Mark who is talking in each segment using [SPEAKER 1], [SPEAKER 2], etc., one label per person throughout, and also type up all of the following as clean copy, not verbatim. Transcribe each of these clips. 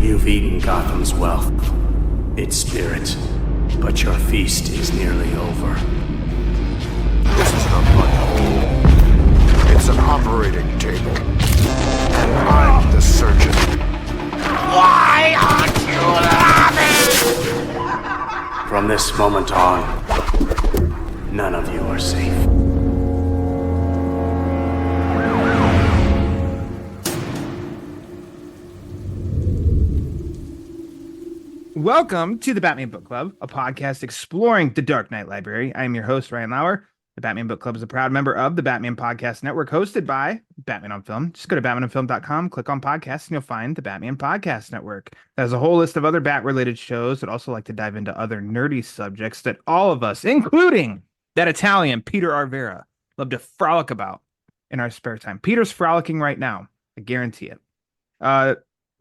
[SPEAKER 1] You've eaten Gotham's wealth, its spirit, but your feast is nearly over.
[SPEAKER 2] This isn't a blood hole. It's an operating table. And I'm the surgeon. Why aren't you laughing?
[SPEAKER 1] From this moment on, none of you are safe.
[SPEAKER 3] Welcome to the Batman Book Club, a podcast exploring the Dark Knight Library. I am your host, Ryan Lauer. The Batman Book Club is a proud member of the Batman Podcast Network, hosted by Batman on Film. Just go to batmanonfilm.com, click on podcasts, and you'll find the Batman Podcast Network. That has a whole list of other Bat-related shows that also like to dive into other nerdy subjects that all of us, including that Italian Peter Arvera, love to frolic about in our spare time. Peter's frolicking right now. I guarantee it.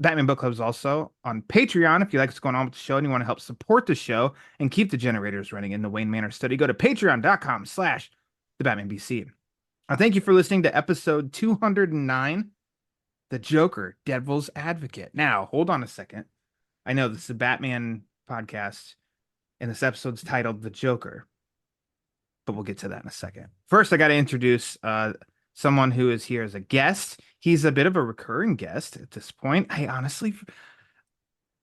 [SPEAKER 3] Batman Book Club is also on Patreon. If you like what's going on with the show and you want to help support the show and keep the generators running in the Wayne Manor study, go to patreon.com/thebatmanbc. Thank you for listening to episode 209, The Joker, Devil's Advocate. Now, hold on a second. I know this is a Batman podcast, and this episode's titled The Joker, but we'll get to that in a second. First, I got to introduce someone who is here as a guest. He's a bit of a recurring guest at this point. I honestly,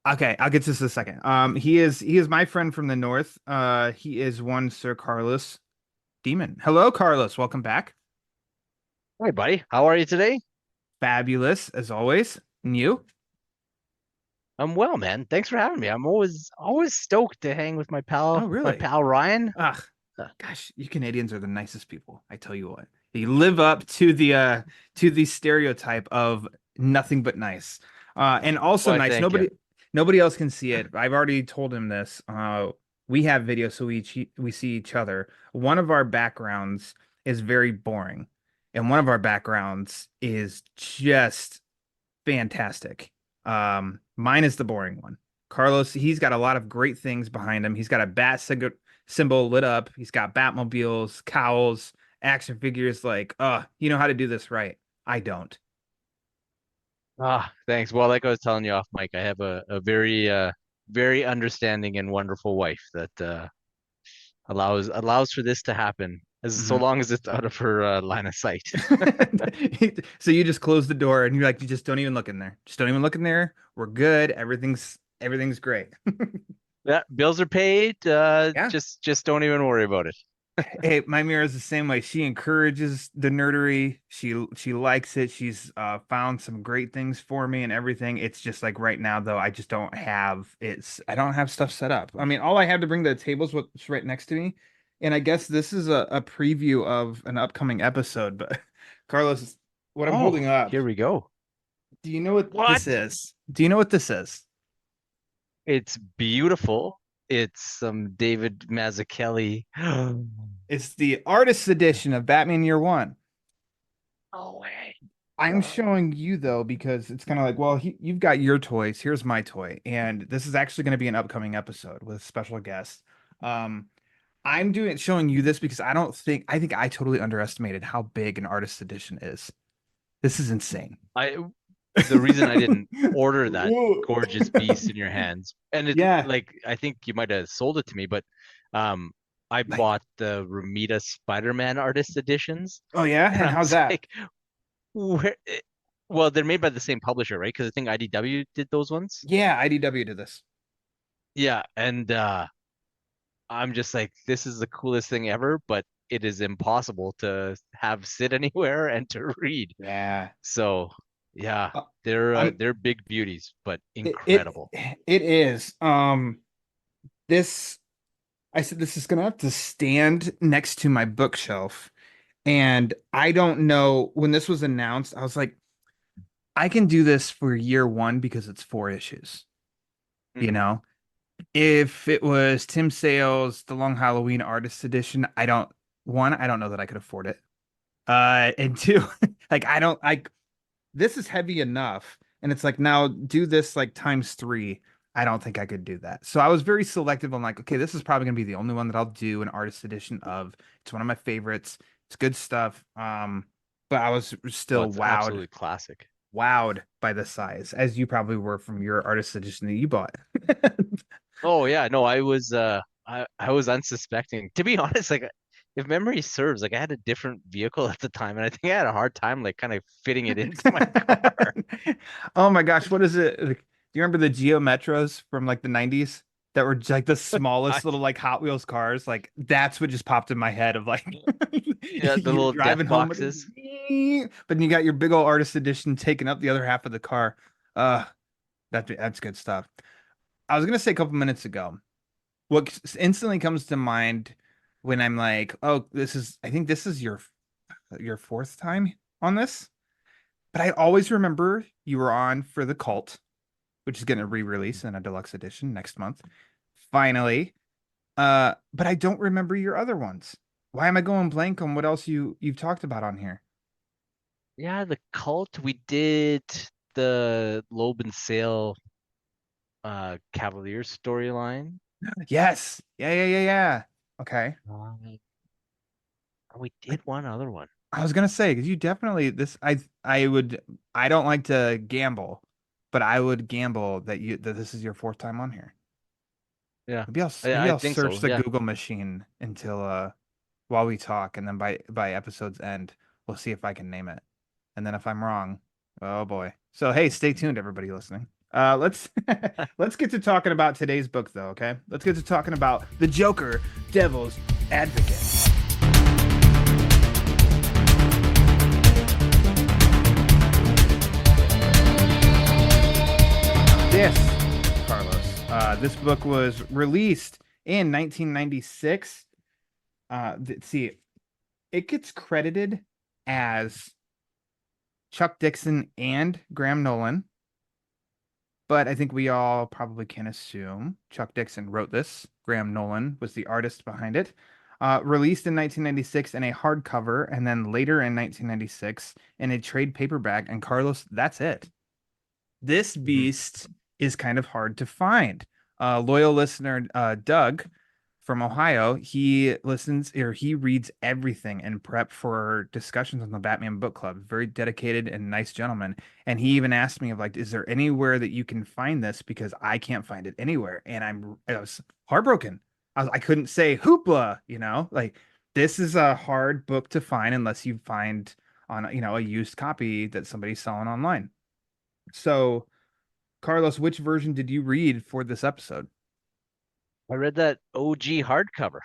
[SPEAKER 3] okay, I'll get to this in a second. He is my friend from the north. He is one Sir Carlos Demen. Hello, Carlos. Welcome back.
[SPEAKER 4] Hi, buddy. How are you today?
[SPEAKER 3] Fabulous as always. And you?
[SPEAKER 4] I'm well, man. Thanks for having me. I'm always stoked to hang with my pal,
[SPEAKER 3] Oh, really?
[SPEAKER 4] my pal Ryan.
[SPEAKER 3] Ugh, gosh, you Canadians are the nicest people. I tell you what. You live up to the stereotype of nothing but nice, and also
[SPEAKER 4] Why,
[SPEAKER 3] nice.
[SPEAKER 4] thank
[SPEAKER 3] Nobody else can see it. I've already told him this. We have video, so we see each other. One of our backgrounds is very boring, and one of our backgrounds is just fantastic. Mine is the boring one. Carlos, he's got a lot of great things behind him. He's got a bat symbol lit up. He's got Batmobiles, cowls, action figures. Like, you know how to do this right. I don't.
[SPEAKER 4] Thanks. Well, like I was telling you off mic, I have a very very understanding and wonderful wife that allows for this to happen, so long as it's out of her line of sight.
[SPEAKER 3] So you just close the door and you're like, you just don't even look in there. Just don't even look in there. We're good. Everything's great.
[SPEAKER 4] Yeah, bills are paid.
[SPEAKER 3] Yeah.
[SPEAKER 4] Just don't even worry about it.
[SPEAKER 3] Hey, my mirror is the same way. She encourages the nerdery. She likes it. She's found some great things for me and everything. It's just like right now though, I just don't have I don't have stuff set up. I mean, all I have to bring to the table is what's right next to me. And I guess this is a preview of an upcoming episode, but Carlos, what I'm holding up.
[SPEAKER 4] Here we go.
[SPEAKER 3] Do you know what this is? Do you know what this is?
[SPEAKER 4] It's beautiful. It's some David Mazzucchelli.
[SPEAKER 3] It's the artist's edition of Batman Year One.
[SPEAKER 4] No way.
[SPEAKER 3] I'm showing you though because it's kind of like, well, you've got your toys. Here's my toy, and this is actually going to be an upcoming episode with a special guest. I'm showing you this because I think I totally underestimated how big an artist's edition is. This is insane.
[SPEAKER 4] The reason I didn't order that gorgeous beast in your hands, and like I think you might have sold it to me, but I bought the Romita Spider-Man artist editions.
[SPEAKER 3] Oh yeah, and how's that?
[SPEAKER 4] Like, well, they're made by the same publisher, right? Because I think IDW did those ones.
[SPEAKER 3] Yeah, IDW did this.
[SPEAKER 4] Yeah, and I'm just like, this is the coolest thing ever, but it is impossible to have sit anywhere and to read.
[SPEAKER 3] Yeah.
[SPEAKER 4] So. Yeah, they're big beauties, but incredible.
[SPEAKER 3] It is. I said this is gonna have to stand next to my bookshelf, and I don't know when this was announced. I was like, I can do this for year one because it's 4 issues. You know, if it was Tim Sale's The Long Halloween Artist Edition, I don't know that I could afford it. And two, like this is heavy enough, and it's like, now do this like times 3. I don't think I could do that. So I was very selective. I'm like, okay, this is probably gonna be the only one that I'll do an artist edition of. It's one of my favorites. It's good stuff. But I was still wowed.
[SPEAKER 4] Absolutely classic.
[SPEAKER 3] wowed by the size, as you probably were from your artist edition that you bought.
[SPEAKER 4] Oh yeah, no, I was unsuspecting. To be honest, like if memory serves, like I had a different vehicle at the time, and I think I had a hard time like kind of fitting it into my car.
[SPEAKER 3] Oh my gosh, what is it? Like, do you remember the Geo Metros from like the 90s that were like the
[SPEAKER 4] I,
[SPEAKER 3] smallest little like Hot Wheels cars? Like that's what just popped in my head of like
[SPEAKER 4] yeah, the
[SPEAKER 3] you're
[SPEAKER 4] little death
[SPEAKER 3] driving home with
[SPEAKER 4] boxes.
[SPEAKER 3] it, but you got your big old artist edition taking up the other half of the car. Uh, that's good stuff. I was gonna say a couple minutes ago, what instantly comes to mind when I'm like, oh, I think this is your fourth time on this. But I always remember you were on for The Cult, which is going to re-release in a deluxe edition next month. Finally. But I don't remember your other ones. Why am I going blank on what else you've talked about on here?
[SPEAKER 4] Yeah, the cult. We did the Loeb and Sale Cavaliers storyline.
[SPEAKER 3] Yes. Yeah. Okay.
[SPEAKER 4] Um, we
[SPEAKER 3] I,
[SPEAKER 4] did one other one.
[SPEAKER 3] I was gonna say because you definitely this I don't like to gamble, but I would gamble that this is your fourth time on here.
[SPEAKER 4] Yeah,
[SPEAKER 3] Maybe
[SPEAKER 4] I
[SPEAKER 3] I'll
[SPEAKER 4] think
[SPEAKER 3] search
[SPEAKER 4] so.
[SPEAKER 3] the
[SPEAKER 4] Yeah.
[SPEAKER 3] Google machine until while we talk, and then by episode's end, we'll see if I can name it. And then if I'm wrong, oh boy. So hey, stay tuned, everybody listening. Let's let's get to talking about today's book, though. Okay, let's get to talking about the Joker, Devil's Advocate. This, Carlos. This book was released in 1996. See, it gets credited as Chuck Dixon and Graham Nolan, but I think we all probably can assume Chuck Dixon wrote this. Graham Nolan was the artist behind it. Released in 1996 in a hardcover, and then later in 1996 in a trade paperback. And Carlos, that's it. This
[SPEAKER 4] Mhm.
[SPEAKER 3] beast is kind of hard to find. Loyal listener Doug from Ohio, he reads everything in prep for discussions on the Batman Book Club. Very dedicated and nice gentleman. And he even asked me of like, is there anywhere that you can find this? Because I can't find it anywhere. And I was heartbroken. I couldn't say hoopla, like this is a hard book to find unless you find on, a used copy that somebody's selling online. So, Carlos, which version did you read for this episode?
[SPEAKER 4] I read that OG hardcover.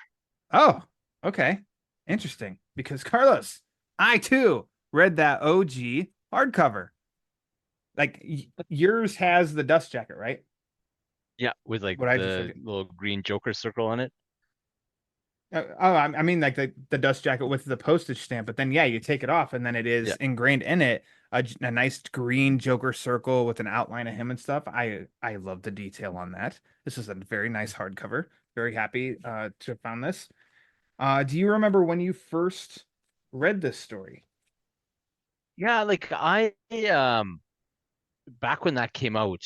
[SPEAKER 3] Oh, okay. Interesting. Because Carlos, I too read that OG hardcover. Like yours has the dust jacket, right?
[SPEAKER 4] Yeah, with like
[SPEAKER 3] What I just
[SPEAKER 4] the
[SPEAKER 3] read.
[SPEAKER 4] little green Joker circle on it.
[SPEAKER 3] I mean like the dust jacket with the postage stamp, but then yeah, you take it off and then it is
[SPEAKER 4] Yeah.
[SPEAKER 3] ingrained in it a nice green Joker circle with an outline of him and stuff. I love the detail on that. This is a very nice hardcover. Very happy to have found this. Do you remember when you first read this story?
[SPEAKER 4] Yeah, like I back when that came out,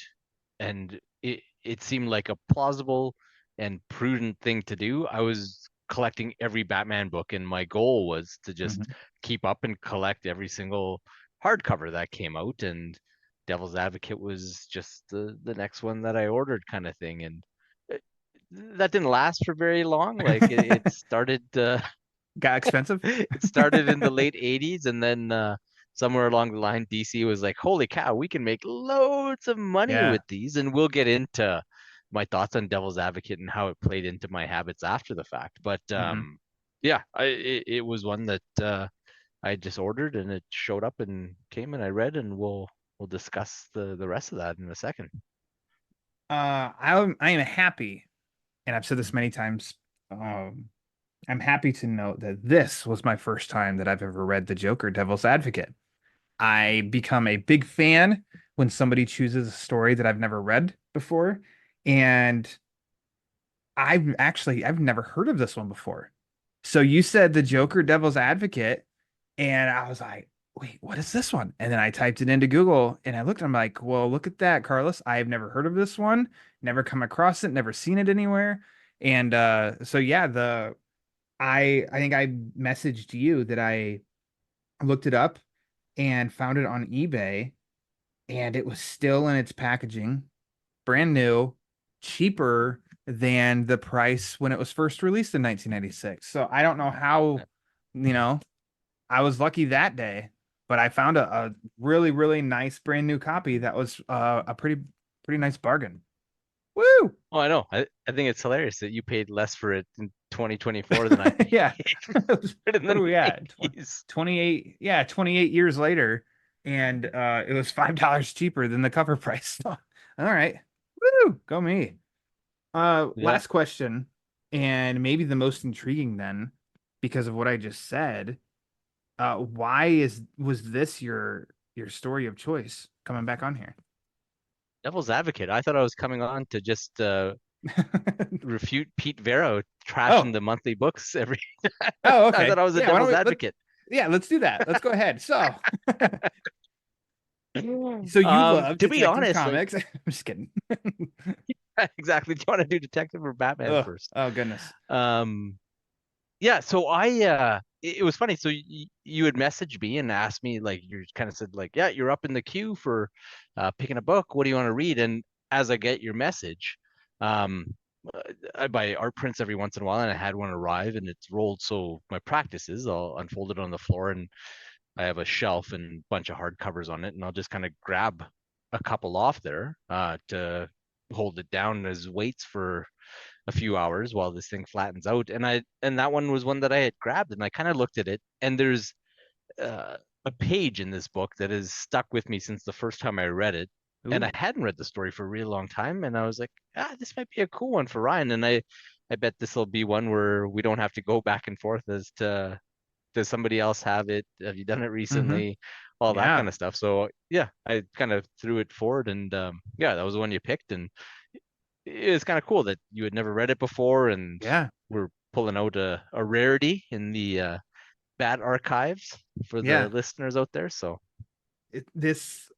[SPEAKER 4] and it seemed like a plausible and prudent thing to do. I was collecting every Batman book, and my goal was to just
[SPEAKER 3] Mhm.
[SPEAKER 4] keep up and collect every single hardcover that came out. And Devil's Advocate was just the next one that I ordered, kind of thing. And it, that didn't last for very long. Like it started.
[SPEAKER 3] Got expensive?
[SPEAKER 4] It started in the late 80s, and then somewhere along the line DC was like, holy cow, we can make loads of money
[SPEAKER 3] Yeah.
[SPEAKER 4] with these. And we'll get into my thoughts on Devil's Advocate and how it played into my habits after the fact. But
[SPEAKER 3] Hmm.
[SPEAKER 4] yeah, it was one that I just ordered, and it showed up and came, and I read, and we'll discuss the rest of that in a second.
[SPEAKER 3] I am happy, and I've said this many times. I'm happy to note that this was my first time that I've ever read The Joker, Devil's Advocate. I become a big fan when somebody chooses a story that I've never read before, and I've never heard of this one before. So you said The Joker, Devil's Advocate, and I was like, wait, what is this one? And then I typed it into Google and I looked, I'm like, well, look at that, Carlos. I have never heard of this one, never come across it, never seen it anywhere. And so yeah, I think I messaged you that I looked it up and found it on eBay and it was still in its packaging, brand new, cheaper than the price when it was first released in 1996. So I don't know how, you know, I was lucky that day, but I found a really, really nice brand new copy that was a pretty nice bargain. Woo!
[SPEAKER 4] Oh, I know. I think it's hilarious that you paid less for it in 2024 than I
[SPEAKER 3] Yeah.
[SPEAKER 4] paid for it in
[SPEAKER 3] What
[SPEAKER 4] the
[SPEAKER 3] are we at?
[SPEAKER 4] 90s.
[SPEAKER 3] 28, yeah, 28 years later, and it was $5 cheaper than the cover price. All right. Woo! Go me.
[SPEAKER 4] Yeah.
[SPEAKER 3] Last question, and maybe the most intriguing then, because of what I just said. Why was this your story of choice coming back on here?
[SPEAKER 4] Devil's advocate. I thought I was coming on to just refute Pete Vero trashing
[SPEAKER 3] Oh,
[SPEAKER 4] the monthly books every.
[SPEAKER 3] oh,
[SPEAKER 4] I thought
[SPEAKER 3] okay.
[SPEAKER 4] I was a
[SPEAKER 3] Yeah, why don't
[SPEAKER 4] devil's
[SPEAKER 3] we
[SPEAKER 4] advocate.
[SPEAKER 3] yeah, let's do that. Let's go ahead. So, so you love
[SPEAKER 4] To be
[SPEAKER 3] Detective
[SPEAKER 4] honest, like
[SPEAKER 3] Comics. I'm just kidding.
[SPEAKER 4] exactly. Do you want to do detective or Batman
[SPEAKER 3] Oh,
[SPEAKER 4] first?
[SPEAKER 3] oh goodness.
[SPEAKER 4] Um, yeah. So it was funny. So you had messaged me and asked me like you kind of said like, yeah, you're up in the queue for picking a book. What do you want to read? And as I get your message, um, I buy art prints every once in a while, and I had one arrive, and it's rolled. So my practice is I'll unfold it on the floor, and I have a shelf and a bunch of hardcovers on it, and I'll just kind of grab a couple off there to hold it down as weights for a few hours while this thing flattens out. And that one was one that I had grabbed, and I kind of looked at it, and there's a page in this book that has stuck with me since the first time I read it. And I
[SPEAKER 3] Ooh.
[SPEAKER 4] hadn't read the story for a really long time, and I was like, this might be a cool one for Ryan. And I bet this will be one where we don't have to go back and forth as to does somebody else have it? Have you done it
[SPEAKER 3] Mm-hmm.
[SPEAKER 4] recently? All that
[SPEAKER 3] Yeah.
[SPEAKER 4] kind of stuff. So yeah, I kind of threw it forward, and yeah, that was the one you picked, and it's kind of cool that you had never read it before, and
[SPEAKER 3] Yeah.
[SPEAKER 4] we're pulling out a rarity in the Bat archives for the
[SPEAKER 3] Yeah.
[SPEAKER 4] listeners out there. So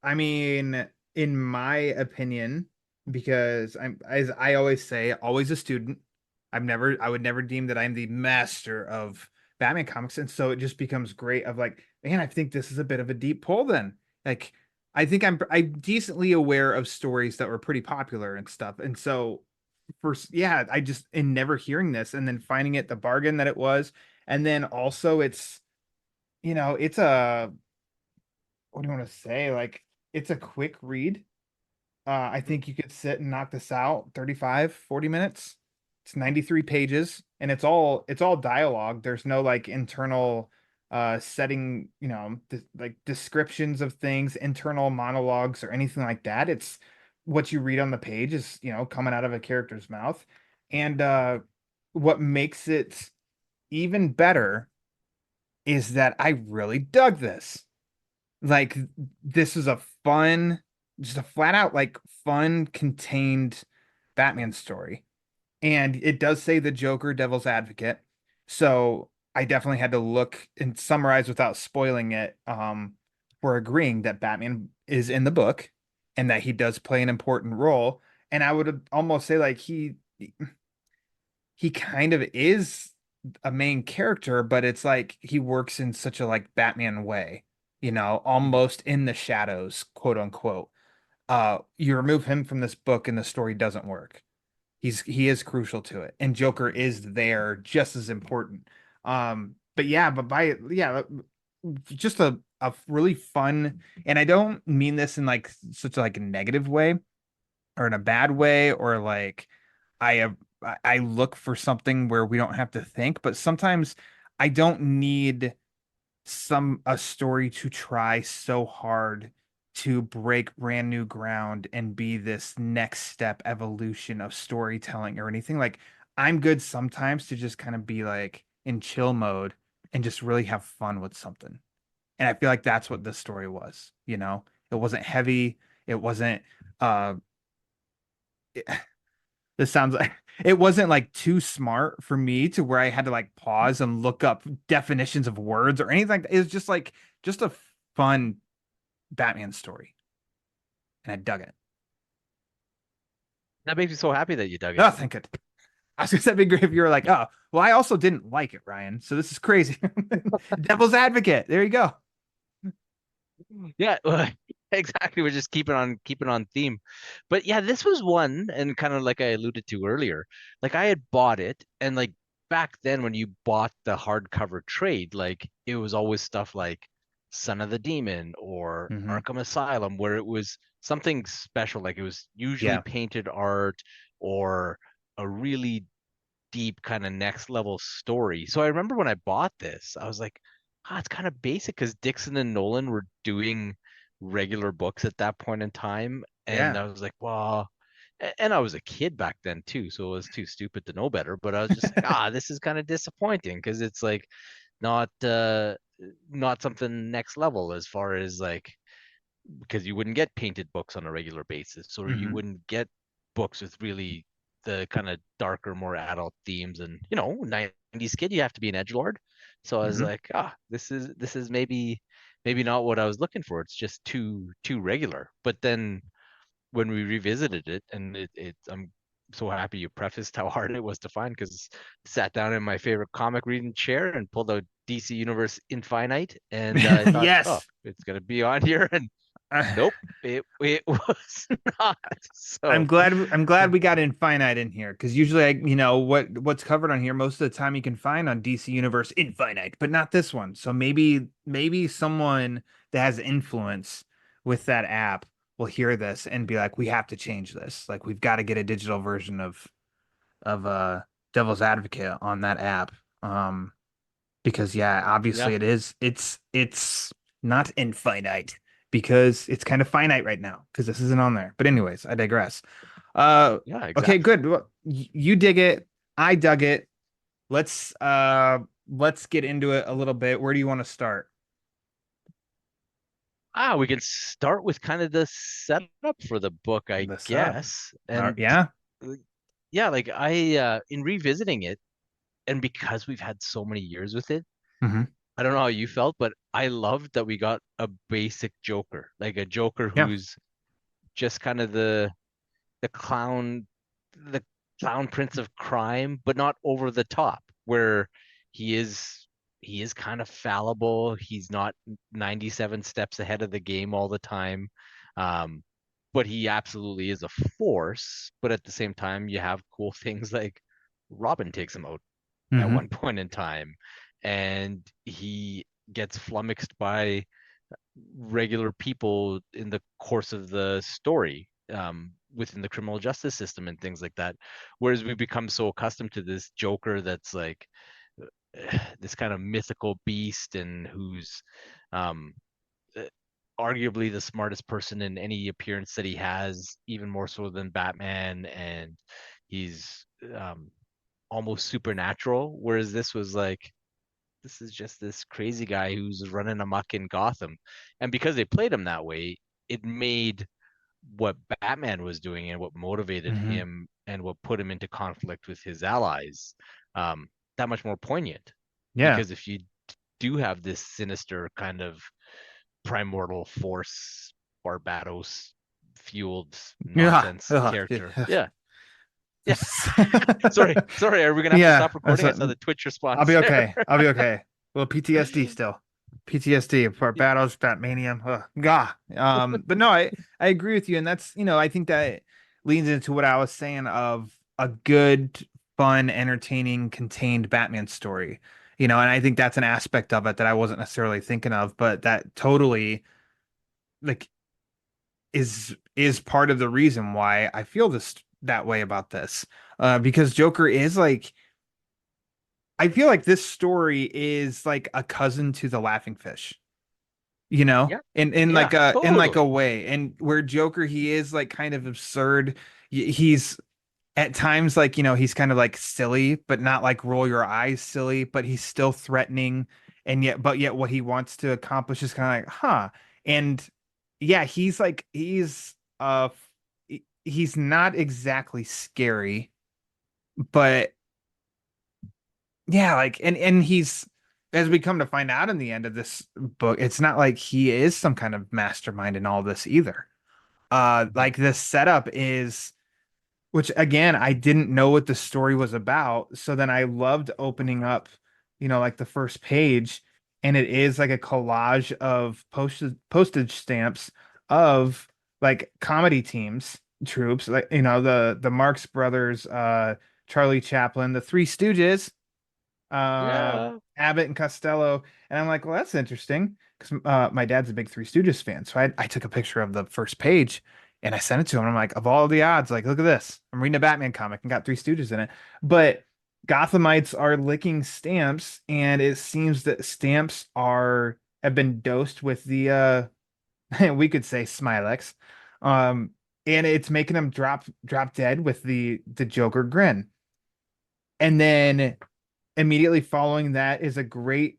[SPEAKER 3] I mean, in my opinion, because I'm, as I always say, always a student. I would never deem that I'm the master of Batman comics. And so it just becomes great of like, man, I think this is a bit of a deep pull then. Like, I think I'm decently aware of stories that were pretty popular and stuff. And so first, yeah, I just, in never hearing this and then finding it the bargain that it was. And then also it's a, what do you want to say? Like, it's a quick read. I think you could sit and knock this out 35, 40 minutes. It's 93 pages and it's all dialogue. There's no like internal setting, like descriptions of things, internal monologues or anything like that. It's what you read on the page is, coming out of a character's mouth. And what makes it even better is that I really dug this. Like this is a fun, just a flat out like fun contained Batman story. And it does say the Joker, Devil's Advocate. So I definitely had to look and summarize without spoiling it. For agreeing that Batman is in the book and that he does play an important role. And I would almost say like he kind of is a main character, but it's like he works in such a like Batman way, almost in the shadows, quote unquote. You remove him from this book and the story doesn't work. He is crucial to it, and Joker is there just as important. But yeah, just a really fun, and I don't mean this in like such like a negative way or in a bad way or like I have I look for something where we don't have to think, but sometimes I don't need a story to try so hard to break brand new ground and be this next step evolution of storytelling or anything. Like I'm good sometimes to just kind of be like in chill mode and just really have fun with something. And I feel like that's what this story was, It wasn't heavy, it wasn't uh this sounds like it wasn't like too smart for me to where I had to like pause and look up definitions of words or anything like that. It was just like just a fun Batman story. And I dug it.
[SPEAKER 4] that makes me so happy that you dug it.
[SPEAKER 3] Oh, thank it. I was gonna say it'd be great if you were like, oh, well, I also didn't like it, Ryan. So this is crazy. Devil's advocate. There you go.
[SPEAKER 4] Yeah, exactly. We're just keeping on theme. But yeah, this was one, and kind of like I alluded to earlier, like I had bought it, and like back then when you bought the hardcover trade, like it was always stuff like Son of the Demon or
[SPEAKER 3] Hmm.
[SPEAKER 4] Arkham Asylum, where it was something special. Like it was usually
[SPEAKER 3] Yeah.
[SPEAKER 4] painted art or a really deep kind of next level story. So I remember when I bought this, I was like, ah, it's kind of basic because Dixon and Nolan were doing regular books at that point in time. And
[SPEAKER 3] Yeah.
[SPEAKER 4] I was like, well, and I was a kid back then too, so I was too stupid to know better. But I was just like, ah, this is kind of disappointing because it's like not not something next level as far as like because you wouldn't get painted books on a regular basis, or you
[SPEAKER 3] Hmm.
[SPEAKER 4] wouldn't get books with really the kind of darker, more adult themes. And 90s kid, you have to be an edgelord. So I was
[SPEAKER 3] Hmm.
[SPEAKER 4] like, this is maybe not what I was looking for. It's just too regular. But then when we revisited it, and I'm so happy you prefaced how hard it was to find because sat down in my favorite comic reading chair and pulled out DC Universe Infinite, and I thought, oh,
[SPEAKER 3] Yes.
[SPEAKER 4] it's gonna be on here, and nope, it was not. So
[SPEAKER 3] I'm glad we got Infinite in here because usually what's covered on here most of the time you can find on DC Universe Infinite, but not this one. So maybe someone that has influence with that app will hear this and be like, we have to change this. Like we've got to get a digital version of Devil's Advocate on that app. Because yeah,
[SPEAKER 4] yeah,
[SPEAKER 3] obviously it's not infinite because it's kind of finite right now because this isn't on there. But anyways, I digress.
[SPEAKER 4] yeah,
[SPEAKER 3] Okay,
[SPEAKER 4] exactly.
[SPEAKER 3] good. Well, you dig it. I dug it. Let's get into it a little bit. Where do you want to start?
[SPEAKER 4] We can start with kind of the setup for the book, I
[SPEAKER 3] The setup.
[SPEAKER 4] guess. And
[SPEAKER 3] Yeah.
[SPEAKER 4] uh, yeah, like I in revisiting it, and because we've had so many years with it,
[SPEAKER 3] Hmm.
[SPEAKER 4] I don't know how you felt, but I loved that we got a basic Joker, like a Joker
[SPEAKER 3] Yeah.
[SPEAKER 4] who's just kind of the clown, the clown prince of crime, but not over the top, where he is he is kind of fallible. He's not 97 steps ahead of the game all the time. Um, but he absolutely is a force. But at the same time, you have cool things like Robin takes him out at
[SPEAKER 3] Hmm.
[SPEAKER 4] one point in time, and he gets flummoxed by regular people in the course of the story, within the criminal justice system and things like that. Whereas we become so accustomed to this Joker that's like this kind of mythical beast and who's um, uh, arguably the smartest person in any appearance that he has, even more so than Batman, and he's almost supernatural. Whereas this was like, this is just this crazy guy who's running amok in Gotham. And because they played him that way, it made what Batman was doing and what motivated
[SPEAKER 3] Hmm.
[SPEAKER 4] him and what put him into conflict with his allies, um, that much more poignant.
[SPEAKER 3] Yeah.
[SPEAKER 4] Because if you do have this sinister kind of primordial force, Barbados fueled
[SPEAKER 3] Yeah.
[SPEAKER 4] nonsense
[SPEAKER 3] Ugh.
[SPEAKER 4] character.
[SPEAKER 3] Yeah.
[SPEAKER 4] Yeah. Yeah. Sorry. Are we gonna have to
[SPEAKER 3] Yeah.
[SPEAKER 4] stop recording? I saw the Twitch
[SPEAKER 3] I'll
[SPEAKER 4] response
[SPEAKER 3] be
[SPEAKER 4] there.
[SPEAKER 3] okay. I'll be okay. Well, PTSD still. PTSD for battles, Batmania. Ugh, gah. But no, I agree with you, and that's I think that leans into what I was saying of a good, fun, entertaining, contained Batman story. And I think that's an aspect of it that I wasn't necessarily thinking of, but that totally like is part of the reason why I feel this that way about this. Because Joker is like I feel like this story is like a cousin to the Laughing Fish,
[SPEAKER 4] Yeah.
[SPEAKER 3] in
[SPEAKER 4] Yeah,
[SPEAKER 3] like a
[SPEAKER 4] totally.
[SPEAKER 3] way, and where Joker he is like kind of absurd. He's at times like he's kind of like silly, but not like roll your eyes silly, but he's still threatening, and yet what he wants to accomplish is kind of like and yeah, he's not exactly scary, but yeah, like and he's as we come to find out in the end of this book, it's not like he is some kind of mastermind in all this either.
[SPEAKER 4] Mhm.
[SPEAKER 3] Like the setup is which again, I didn't know what the story was about. So then I loved opening up, like the first page, and it is like a collage of postage stamps of like comedy teams, troops, like the Marx Brothers, Charlie Chaplin, the Three Stooges,
[SPEAKER 4] Yeah.
[SPEAKER 3] Abbott and Costello, and I'm like, well, that's interesting because my dad's a big Three Stooges fan, so I took a picture of the first page and I sent it to him. And I'm like, of all the odds, like, look at this. I'm reading a Batman comic and got Three Stooges in it, but Gothamites are licking stamps, and it seems that stamps are have been dosed with the we could say Smilex, um, and it's making them drop dead with the Joker grin, and then immediately following that is a great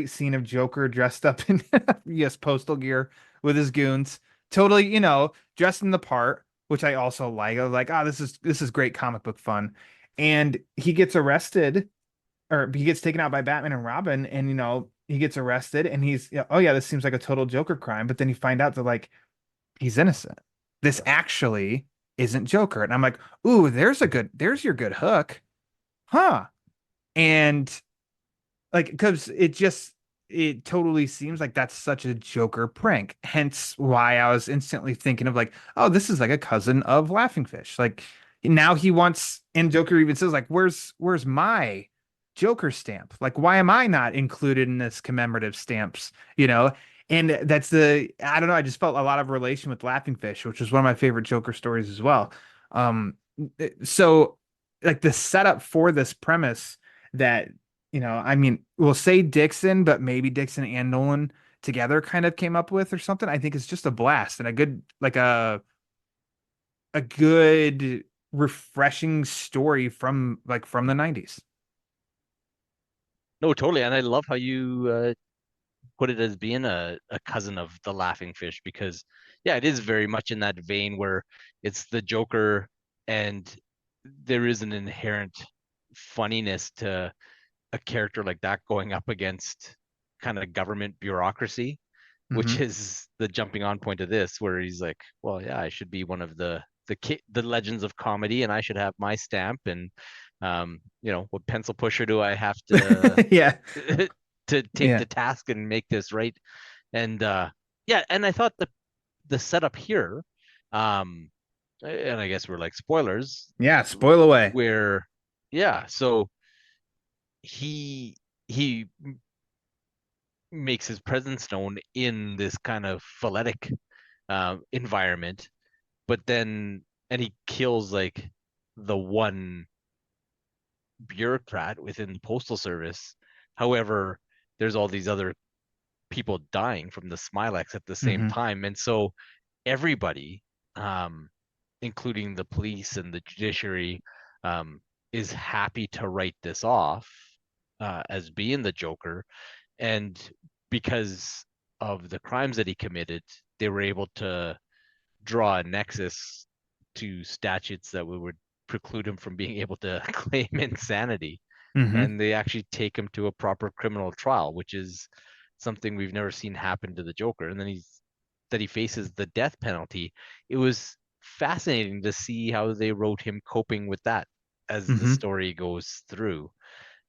[SPEAKER 3] scene of Joker dressed up in yes, postal gear with his goons, totally, dressed in the part, which I also like. I was like, this is great comic book fun. And he gets arrested, or he gets taken out by Batman and Robin, and he gets arrested, and oh yeah, this seems like a total Joker crime. But then you find out that like he's innocent. This actually isn't Joker. And I'm like, ooh, there's your good hook, huh? And like, because it totally seems like that's such a Joker prank. Hence why I was instantly thinking of like, oh, this is like a cousin of Laughing Fish. Like now he wants, and Joker even says like, where's my Joker stamp? Like, why am I not included in this commemorative stamps? And that's I don't know. I just felt a lot of relation with Laughing Fish, which is one of my favorite Joker stories as well. Um, so like the setup for this premise that I mean, we'll say Dixon, but maybe Dixon and Nolan together kind of came up with or something. I think it's just a blast and a good, like a good, refreshing story from the 90s.
[SPEAKER 4] No, totally. And I love how you put it as being a cousin of the Laughing Fish because, yeah, it is very much in that vein where it's the Joker and there is an inherent funniness to a character like that going up against kind of government bureaucracy, which
[SPEAKER 3] Mm-hmm.
[SPEAKER 4] is the jumping on point of this, where he's like, well, yeah, I should be one of the legends of comedy, and I should have my stamp. And what pencil pusher do I have to
[SPEAKER 3] Yeah.
[SPEAKER 4] to take
[SPEAKER 3] Yeah.
[SPEAKER 4] to task and make this right? And yeah, and I thought the setup here, um, and I guess we're like spoilers,
[SPEAKER 3] Yeah. Spoil away.
[SPEAKER 4] where yeah, so he makes his presence known in this kind of phonetic environment, but then and he kills like the one bureaucrat within the postal service. However, there's all these other people dying from the Smilex at the same
[SPEAKER 3] Mm-hmm.
[SPEAKER 4] time, and so everybody, including the police and the judiciary, um, is happy to write this off as being the Joker. And because of the crimes that he committed, they were able to draw a nexus to statutes that would preclude him from being able to claim insanity.
[SPEAKER 3] Mm-hmm.
[SPEAKER 4] And they actually take him to a proper criminal trial, which is something we've never seen happen to the Joker. And then he faces the death penalty. It was fascinating to see how they wrote him coping with that as the
[SPEAKER 3] Mm-hmm.
[SPEAKER 4] story goes through.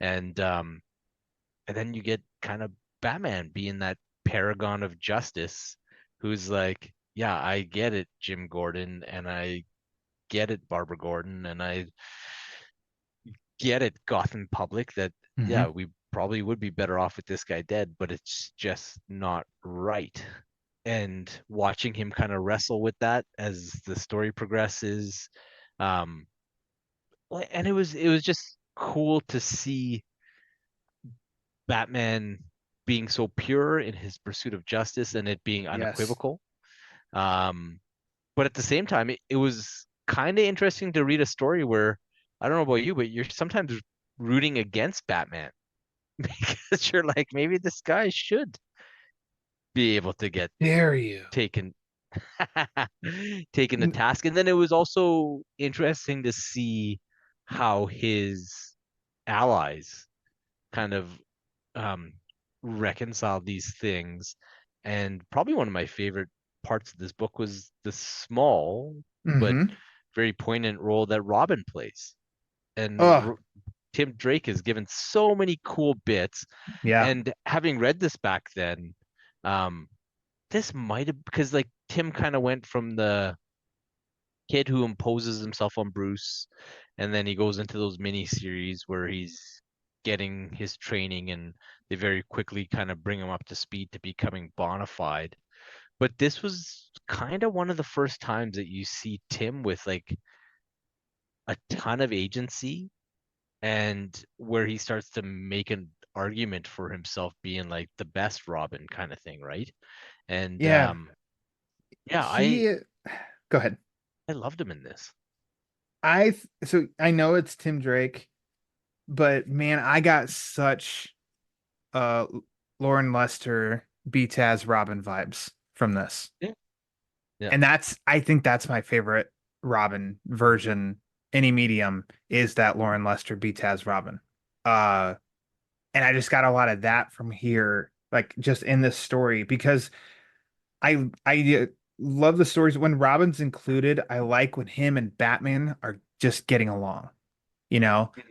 [SPEAKER 4] And then you get kind of Batman being that paragon of justice who's like, yeah, I get it, Jim Gordon, and I get it, Barbara Gordon, and I get it, Gotham Public, that,
[SPEAKER 3] Mm-hmm.
[SPEAKER 4] yeah, we probably would be better off with this guy dead, but it's just not right. And watching him kind of wrestle with that as the story progresses, um, and it was just cool to see Batman being so pure in his pursuit of justice and it being
[SPEAKER 3] Yes.
[SPEAKER 4] unequivocal. Um, but at the same time, it was kind of interesting to read a story where I don't know about you, but you're sometimes rooting against Batman because you're like, maybe this guy should be able to get
[SPEAKER 3] Dare you?
[SPEAKER 4] taken taken to task. And then it was also interesting to see how his allies kind of um, reconcile these things. And probably one of my favorite parts of this book was the small but
[SPEAKER 3] Mm-hmm.
[SPEAKER 4] very poignant role that Robin plays. And
[SPEAKER 3] Oh,
[SPEAKER 4] Tim Drake is given so many cool bits.
[SPEAKER 3] yeah.
[SPEAKER 4] And having read this back then, um, this might have, because like Tim kind of went from the kid who imposes himself on Bruce, and then he goes into those mini series where he's getting his training, and they very quickly kind of bring him up to speed to becoming bona fide. But this was kind of one of the first times that you see Tim with like a ton of agency, and where he starts to make an argument for himself being like the best Robin kind of thing, right? And
[SPEAKER 3] Yeah.
[SPEAKER 4] yeah,
[SPEAKER 3] He go ahead.
[SPEAKER 4] I loved him in this.
[SPEAKER 3] So I know it's Tim Drake, but man, I got such uh Lauren Lester B Taz Robin vibes from this.
[SPEAKER 4] Yeah. Yeah.
[SPEAKER 3] And I think that's my favorite Robin version, any medium, is that Lauren Lester B Taz Robin. Uh and I just got a lot of that from here, like just in this story, because I love the stories when Robin's included. I like when him and Batman are just getting along.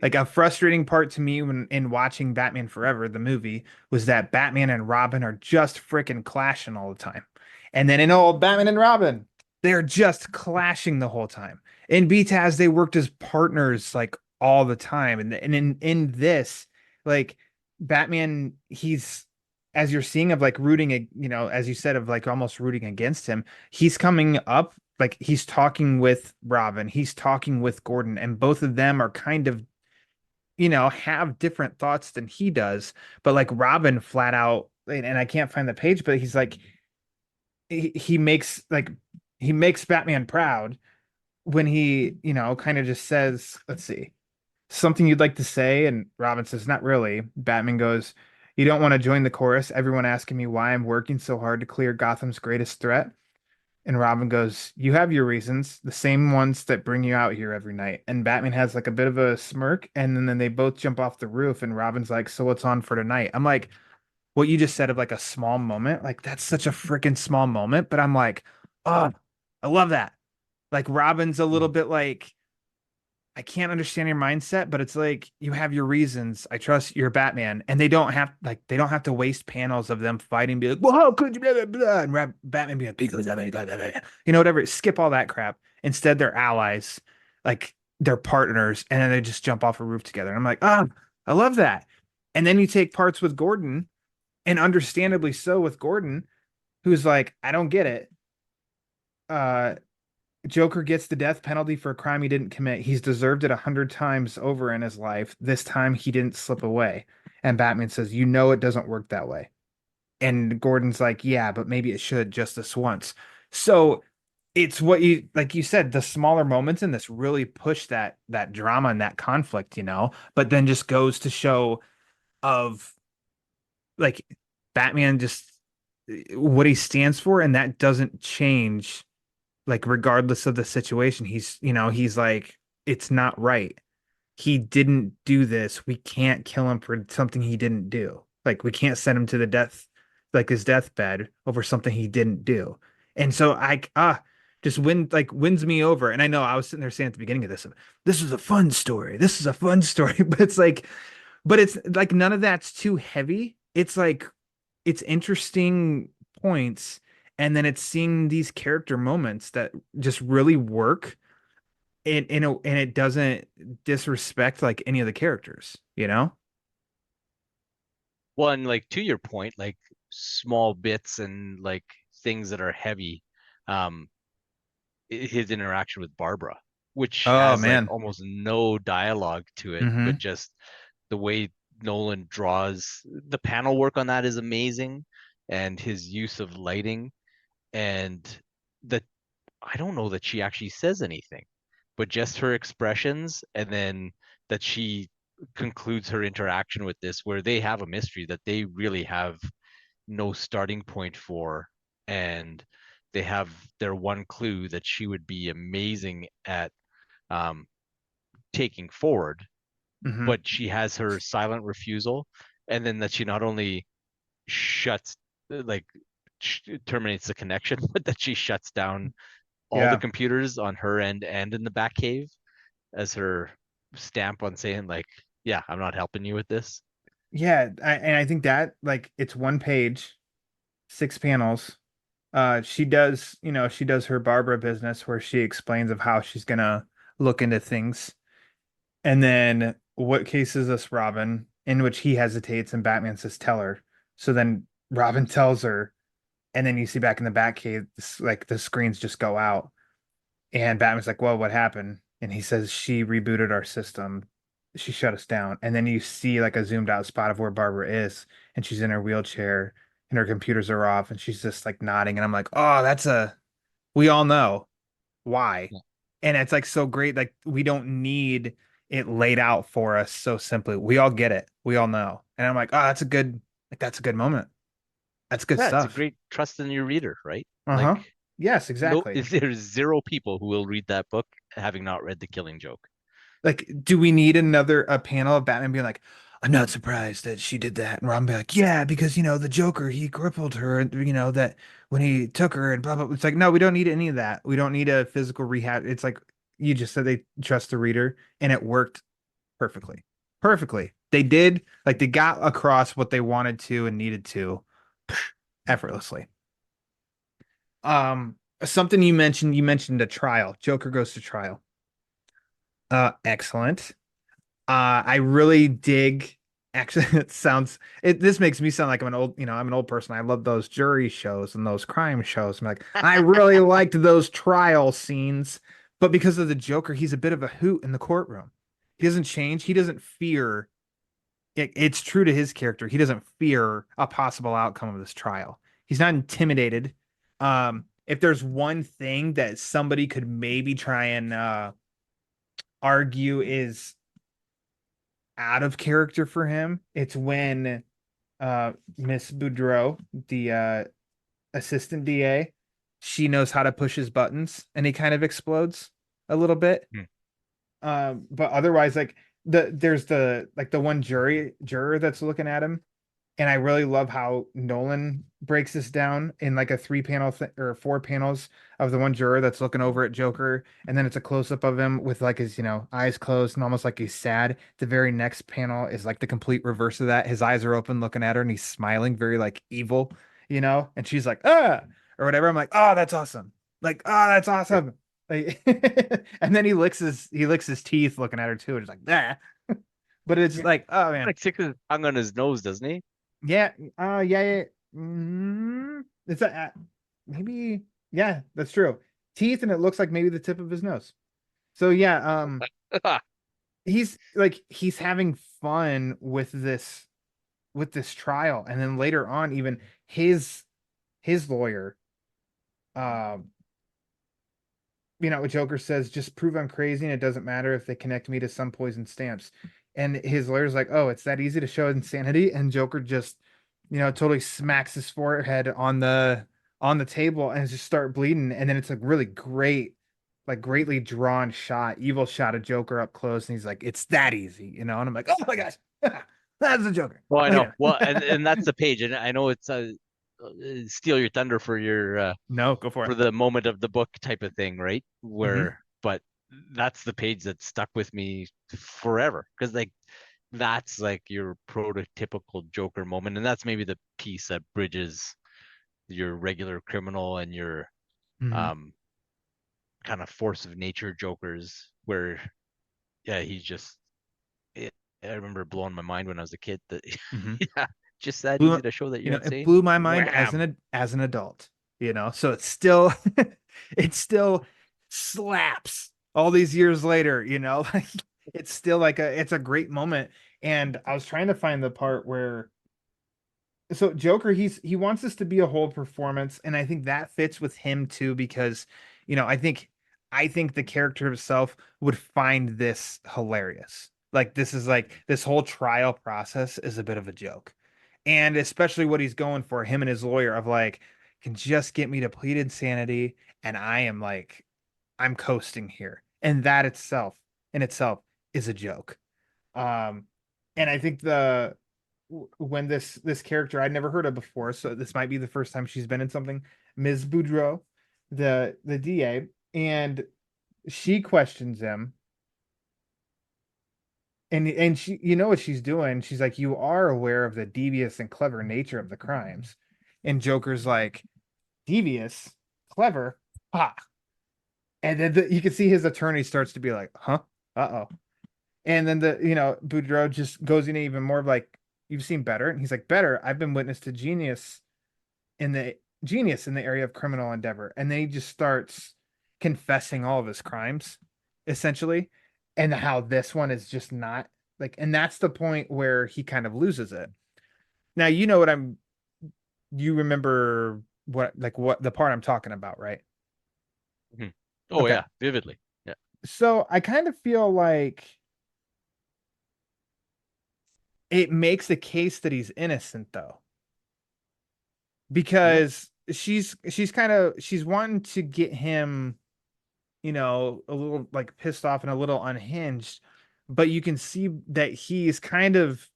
[SPEAKER 3] Like a frustrating part to me when in watching Batman Forever, the movie, was that Batman and Robin are just freaking clashing all the time. And then in old Batman and Robin, they're just clashing the whole time. In BTAS, they worked as partners like all the time. And in this, like Batman, he's as you're seeing of like as you said, of like almost rooting against him, he's coming up like he's talking with Robin, he's talking with Gordon, and both of them are kind of, have different thoughts than he does. But like Robin flat out, and I can't find the page, but he's like, he makes Batman proud when he, kind of just says, let's see, something you'd like to say? And Robin says, not really. Batman goes, you don't want to join the chorus? Everyone asking me why I'm working so hard to clear Gotham's greatest threat. And Robin goes, you have your reasons, the same ones that bring you out here every night. And Batman has like a bit of a smirk. And then they both jump off the roof. And Robin's like, so what's on for tonight? I'm like, what you just said of like a small moment, like that's such a freaking small moment. But I'm like, oh, I love that. Like Robin's a little bit like, I can't understand your mindset, but it's like you have your reasons. I trust you're Batman, and they don't have to waste panels of them fighting, be like, well, how could you blah, blah, blah, and Batman be like, because blah, blah, blah, blah. Whatever. Skip all that crap. Instead, they're allies, like they're partners, and then they just jump off a roof together. And I'm like, I love that. And then you take parts with Gordon, and understandably so with Gordon, who's like, I don't get it. Uh, Joker gets the death penalty for a crime he didn't commit. He's deserved it 100 times over in his life. This time he didn't slip away. And Batman says, it doesn't work that way. And Gordon's like, yeah, but maybe it should just this once. So it's what like you said, the smaller moments in this really push that drama and that conflict, but then just goes to show of like Batman just what he stands for, and that doesn't change like regardless of the situation. He's like, it's not right. He didn't do this. We can't kill him for something he didn't do. Like we can't send him to the death, like his deathbed over something he didn't do. And so just wins me over. And I know I was sitting there saying at the beginning of this is a fun story. This is a fun story. But it's like none of that's too heavy. It's like it's interesting points, and then it's seeing these character moments that just really work and it doesn't disrespect like any of the characters.
[SPEAKER 4] Well, and like to your point, like small bits and like things that are heavy, um, his interaction with Barbara, which
[SPEAKER 3] Oh
[SPEAKER 4] has like
[SPEAKER 3] man.
[SPEAKER 4] almost no dialogue to it, but
[SPEAKER 3] Mm-hmm.
[SPEAKER 4] just the way Nolan draws the panel work on that is amazing, and his use of lighting, and the I don't know that she actually says anything, but just her expressions, and then that she concludes her interaction with this, where they have a mystery that they really have no starting point for, and they have their one clue that she would be amazing at um, taking forward,
[SPEAKER 3] Mm-hmm.
[SPEAKER 4] but she has her silent refusal, and then that she not only shuts like terminates the connection, but that she shuts down all the
[SPEAKER 3] Yeah.
[SPEAKER 4] computers on her end and in the Batcave as her stamp on saying like, yeah, I'm not helping you with this.
[SPEAKER 3] Yeah. And I think that like it's one page, 6 panels. She does, she does her Barbara business where she explains of how she's gonna look into things. And then what case is this, Robin? In which he hesitates and Batman says, tell her. So then Robin tells her, and then you see back in the Batcave, like the screens just go out. And Batman's like, well, what happened? And he says, she rebooted our system. She shut us down. And then you see like a zoomed out spot of where Barbara is, and she's in her wheelchair and her computers are off and she's just like nodding. And I'm like, oh, we all know why.
[SPEAKER 4] Yeah.
[SPEAKER 3] And it's like so great. Like we don't need it laid out for us so simply. We all get it. We all know. And I'm like, oh, that's a good moment. That's good
[SPEAKER 4] Yeah, it's a
[SPEAKER 3] stuff.
[SPEAKER 4] great trust in your reader, right?
[SPEAKER 3] Uh-huh.
[SPEAKER 4] Like,
[SPEAKER 3] Yes,
[SPEAKER 4] no,
[SPEAKER 3] exactly.
[SPEAKER 4] there's zero people who will read that book having not read The Killing Joke.
[SPEAKER 3] Like, do we need a panel of Batman being like, I'm not surprised that she did that, and Robin be like, yeah, because the Joker, he crippled her, and that when he took her and blah blah. It's like, no, we don't need any of that. We don't need a physical rehab. It's like you just said they trust the reader, and it worked perfectly, perfectly. They did like they got across what they wanted to and needed to effortlessly. Something you mentioned a trial. Joker goes to trial. Excellent. I really dig. Actually, this makes me sound like I'm an old person. I love those jury shows and those crime shows. I'm like, I really liked those trial scenes, but because of the Joker, he's a bit of a hoot in the courtroom. He doesn't change. He doesn't fear. It's true to his character. He doesn't fear a possible outcome of this trial. He's not intimidated. If there's one thing that somebody could maybe try and argue is out of character for him, it's when Miss Boudreaux, the assistant DA, she knows how to push his buttons and he kind of explodes a little bit.
[SPEAKER 4] Hmm.
[SPEAKER 3] But otherwise, like there's the one juror that's looking at him, and I really love how Nolan breaks this down in like a three panel or four panels of the one juror that's looking over at Joker. And then it's a close up of him with like his, eyes closed and almost like he's sad. The very next panel is like the complete reverse of that. His eyes are open looking at her and he's smiling very like evil, and she's like, or whatever. I'm like, oh, that's awesome. Like, oh, that's awesome. Like, and then he licks his teeth looking at her too. And it's like, that. But it's
[SPEAKER 4] Yeah.
[SPEAKER 3] like, oh man.
[SPEAKER 4] Like sticks his tongue on his nose, doesn't he?
[SPEAKER 3] Yeah, yeah, yeah. It's maybe, yeah, that's true. Teeth, and it looks like maybe the tip of his nose. So yeah, he's having fun with this trial, and then later on, even his lawyer, um, Joker says, just prove I'm crazy, and it doesn't matter if they connect me to some poison stamps. And his lawyer's like, oh, it's that easy to show insanity. And Joker just, totally smacks his forehead on the table and just start bleeding. And then it's like really great, like greatly drawn shot, evil shot of Joker up close. And he's like, it's that easy, And I'm like, oh my gosh, that's the Joker.
[SPEAKER 4] Well, I know.
[SPEAKER 3] Later.
[SPEAKER 4] Well, and that's the page, and I know it's steal your thunder
[SPEAKER 3] No, go for it.
[SPEAKER 4] for the moment of the book type of thing, right?
[SPEAKER 3] Hmm.
[SPEAKER 4] But that's the page that stuck with me forever because like that's like your prototypical Joker moment, and that's maybe the piece that bridges your regular criminal and your
[SPEAKER 3] Hmm.
[SPEAKER 4] um kind of force of nature Jokers, where yeah, he's just. I remember blowing my mind when I was a kid that
[SPEAKER 3] Hmm.
[SPEAKER 4] yeah, just that
[SPEAKER 3] blew
[SPEAKER 4] easy to show that you're
[SPEAKER 3] it
[SPEAKER 4] insane.
[SPEAKER 3] blew my mind as
[SPEAKER 4] Wham!
[SPEAKER 3] an adult, so it's still it still slaps all these years later, like it's still like it's a great moment. And I was trying to find the part where so Joker, he wants this to be a whole performance, and I think that fits with him too because I think the character himself would find this hilarious. Like this is like this whole trial process is a bit of a joke. And especially what he's going for, him and his lawyer of like, can just get me to plead insanity, and I am like, I'm coasting here. And that in itself is a joke. Um, and I think when this character I'd never heard of before, so this might be the first time she's been in something, Ms. Boudreaux, the DA, and she questions him, and she, what she's doing, she's like, you are aware of the devious and clever nature of the crimes. And Joker's like, devious, clever, ha. And then you can see his attorney starts to be like, huh? Uh-oh. And then Boudreaux just goes in even more of like, you've seen better. And he's like, better. I've been witness to in the genius in the area of criminal endeavor. And then he just starts confessing all of his crimes, essentially. And how this one is just not like, and that's the point where he kind of loses it. Now, you remember what the part I'm talking about, right?
[SPEAKER 4] Mhm. Oh
[SPEAKER 3] Okay.
[SPEAKER 4] yeah, vividly. Yeah.
[SPEAKER 3] So I kind of feel like it makes a case that he's innocent though,
[SPEAKER 4] Yeah.
[SPEAKER 3] because she's wanting to get him, a little like pissed off and a little unhinged, but you can see that he's kind of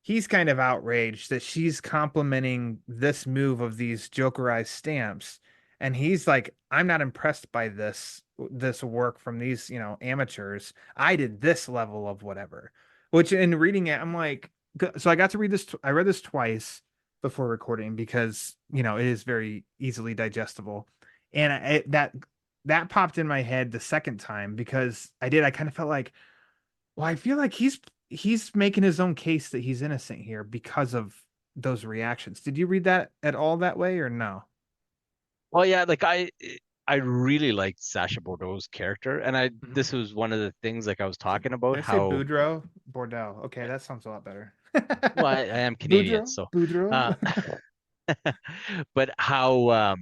[SPEAKER 3] outraged that she's complimenting this move of these jokerized stamps, and he's like, I'm not impressed by this work from these amateurs. I did this level of whatever, which in reading it I'm like, so I got to read this. I read this twice before recording because it is very easily digestible, and that popped in my head the second time because I kind of felt like, well, I feel like he's making his own case that he's innocent here because of those reactions. Did you read that at all that way or no?
[SPEAKER 4] Well, yeah, like I really liked Sacha Bordeaux's character, and
[SPEAKER 3] Mhm.
[SPEAKER 4] this was one of the things like I was talking about
[SPEAKER 3] Did I say
[SPEAKER 4] how
[SPEAKER 3] Boudreaux? Bordeaux. Okay, that sounds a lot better.
[SPEAKER 4] well I am Canadian,
[SPEAKER 3] Boudreaux?
[SPEAKER 4] so
[SPEAKER 3] Boudreaux?
[SPEAKER 4] uh but how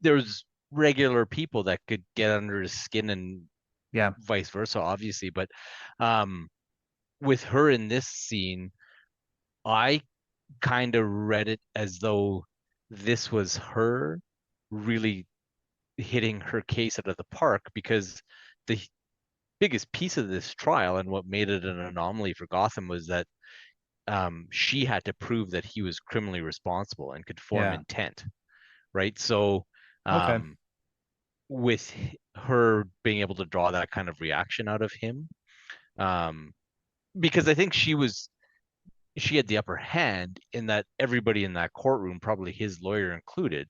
[SPEAKER 4] there's regular people that could get under his skin and
[SPEAKER 3] Yeah.
[SPEAKER 4] vice versa, obviously, but um with her in this scene, I kind of read it as though this was her really hitting her case out of the park because the biggest piece of this trial and what made it an anomaly for Gotham was that she had to prove that he was criminally responsible and could form
[SPEAKER 3] Yeah.
[SPEAKER 4] intent, right? So,
[SPEAKER 3] Okay.
[SPEAKER 4] um, with her being able to draw that kind of reaction out of him, um, because I think she had the upper hand in that everybody in that courtroom, probably his lawyer included,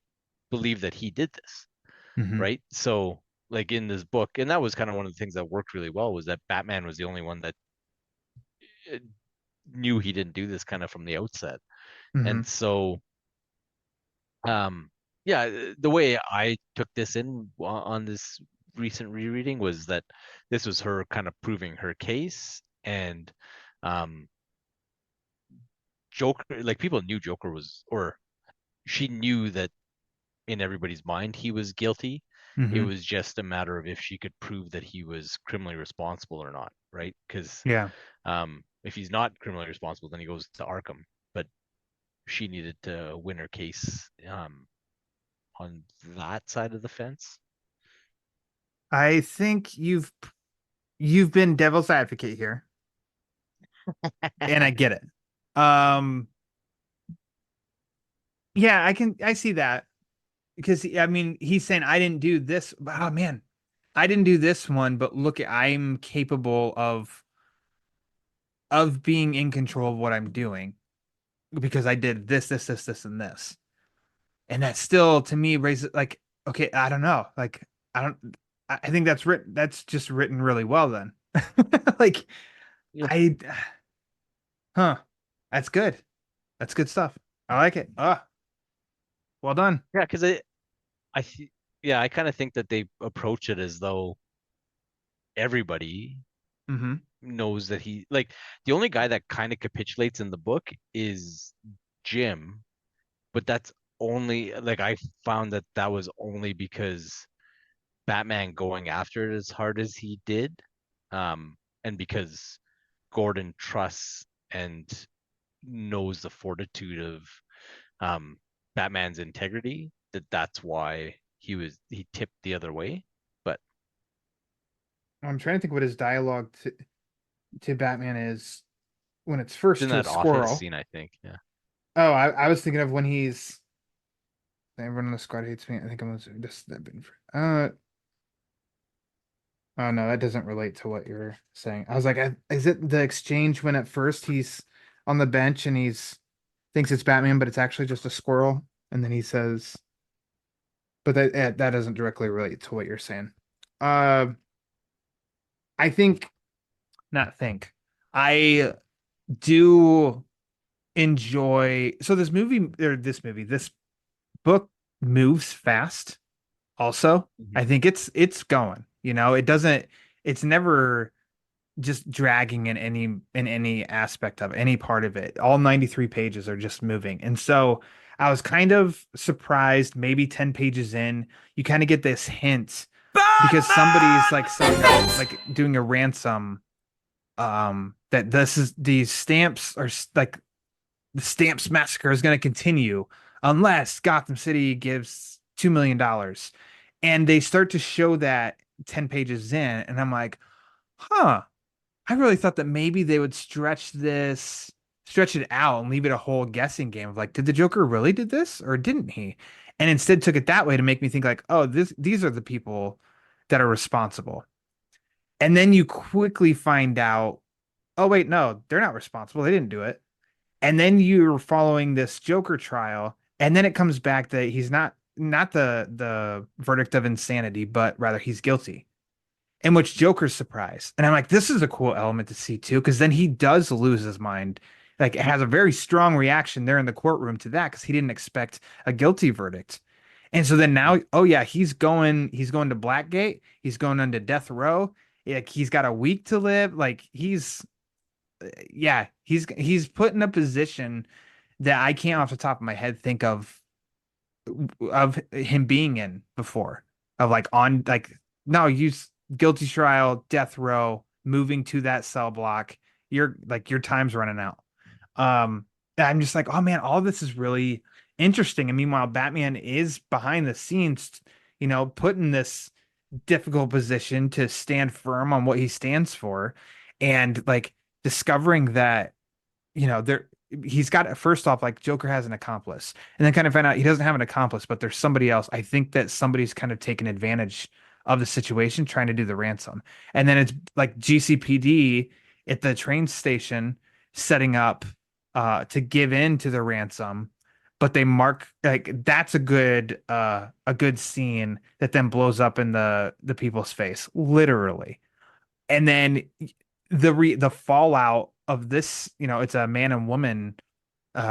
[SPEAKER 4] believed that he did this,
[SPEAKER 3] Hmm.
[SPEAKER 4] right? So, like in this book, and that was kind of one of the things that worked really well was that Batman was the only one that uh, knew he didn't do this kind of from the outset.
[SPEAKER 3] Hmm.
[SPEAKER 4] And so, um, yeah, the way I took this in on this recent rereading was that this was her kind of proving her case, and um, Joker, like people knew Joker was, or she knew that in everybody's mind he was guilty. It
[SPEAKER 3] Hmm.
[SPEAKER 4] was just a matter of if she could prove that he was criminally responsible or not, right? Because
[SPEAKER 3] Yeah.
[SPEAKER 4] if he's not criminally responsible, then he goes to Arkham. But she needed to win her case on that side of the fence.
[SPEAKER 3] I think you've been devil's advocate here, and I get it. Um, yeah, I see that because I mean he's saying I didn't do this. Oh man, I didn't do this one, but look, I'm capable of being in control of what I'm doing because I did this, and this. And that still to me raises like, okay, I don't know. Like, I don't, I think that's just written really well then. Like,
[SPEAKER 4] Yeah,
[SPEAKER 3] I, huh, that's good. That's good stuff. I like it. Ah, well done.
[SPEAKER 4] yeah, because I, yeah, I kind of think that they approach it as though everybody
[SPEAKER 3] Mm-hmm.
[SPEAKER 4] knows that he, like, the only guy that kind of capitulates in the book is Jim, but that's only like I found that that was only because Batman going after it as hard as he did, and because Gordon trusts and knows the fortitude of um, Batman's integrity, that's why he tipped the other way. But
[SPEAKER 3] I'm trying to think what his dialogue to Batman is when it's
[SPEAKER 4] it's in
[SPEAKER 3] first to a
[SPEAKER 4] that office
[SPEAKER 3] squirrel.
[SPEAKER 4] scene, I think. Yeah.
[SPEAKER 3] Oh, I was thinking of when he's everyone in the squad hates me. I think I'm just that been oh no, that doesn't relate to what you're saying. I was like, is it the exchange when at first he's on the bench and he's thinks it's Batman, but it's actually just a squirrel, and then he says, but that doesn't directly relate to what you're saying. Uh, I think not think. I do enjoy so this book moves fast also.
[SPEAKER 4] Mhm.
[SPEAKER 3] I think it's going, it doesn't it's never just dragging in any aspect of any part of it. All 93 pages are just moving. And so I was kind of surprised, maybe 10 pages in, you kind of get this hint because somebody's like selling like doing a ransom, that these stamps are like the stamps massacre is going to continue unless Gotham City gives $2 million. And they start to show that 10 pages in, and I'm like, huh, I really thought that maybe they would stretch it out and leave it a whole guessing game of like, did the Joker really did this or didn't he? And instead took it that way to make me think like, oh, these are the people that are responsible. And then you quickly find out, oh wait, no, they're not responsible. They didn't do it. And then you're following this Joker trial, and then it comes back that he's not the verdict of insanity, but rather he's guilty. In which Joker's surprised. And I'm like, this is a cool element to see too, because then he does lose his mind. Like, it has a very strong reaction there in the courtroom to that because he didn't expect a guilty verdict. And so then now, oh yeah, he's going to Blackgate, he's going into death row. Like, he's got a week to live. Like, he's put in a position that I can't off the top of my head think of him being in before. Of like on like no, use guilty trial, death row, moving to that cell block. Your time's running out. And I'm just like, oh man, all this is really interesting. And meanwhile, Batman is behind the scenes, put in this difficult position to stand firm on what he stands for, and like discovering that, there he's got first off, like, Joker has an accomplice, and then kind of find out he doesn't have an accomplice, but there's somebody else. I think that somebody's kind of taken advantage of the situation trying to do the ransom. And then it's like GCPD at the train station setting up to give in to the ransom, but they mark like that's a good scene that then blows up in the people's face, literally. And then the fallout of this, it's a man and woman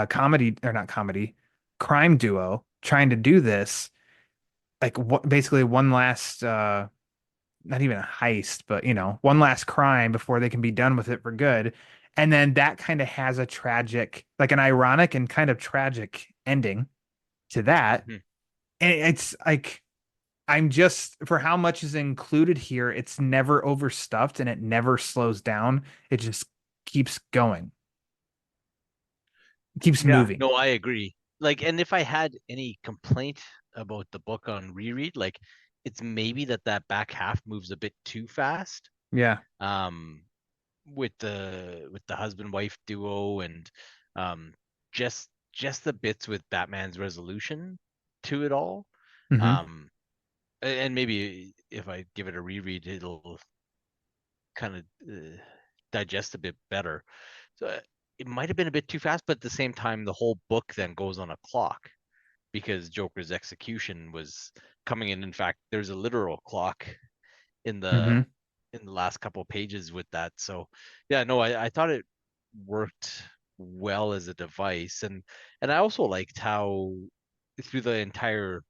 [SPEAKER 3] comedy, or not comedy, crime duo trying to do this, like, basically one last not even a heist, but one last crime before they can be done with it for good. And then that kind of has a tragic, like an ironic and kind of tragic ending to that.
[SPEAKER 4] Mhm.
[SPEAKER 3] And it's like, I'm just, for how much is included here, it's never overstuffed and it never slows down. It just keeps going, keeps
[SPEAKER 4] Yeah,
[SPEAKER 3] moving.
[SPEAKER 4] no, I agree. Like, and if I had any complaint about the book on reread, like, it's maybe that back half moves a bit too fast.
[SPEAKER 3] Yeah.
[SPEAKER 4] Um, with the husband wife duo, and um just the bits with Batman's resolution to it all.
[SPEAKER 3] Hmm.
[SPEAKER 4] Um, and maybe if I give it a reread, it'll kind of digest a bit better. So it might have been a bit too fast, but at the same time, the whole book then goes on a clock because Joker's execution was coming in. In fact, there's a literal clock in the
[SPEAKER 3] Hmm.
[SPEAKER 4] in the last couple of pages with that. So yeah, no, I thought it worked well as a device, and I also liked how through the entire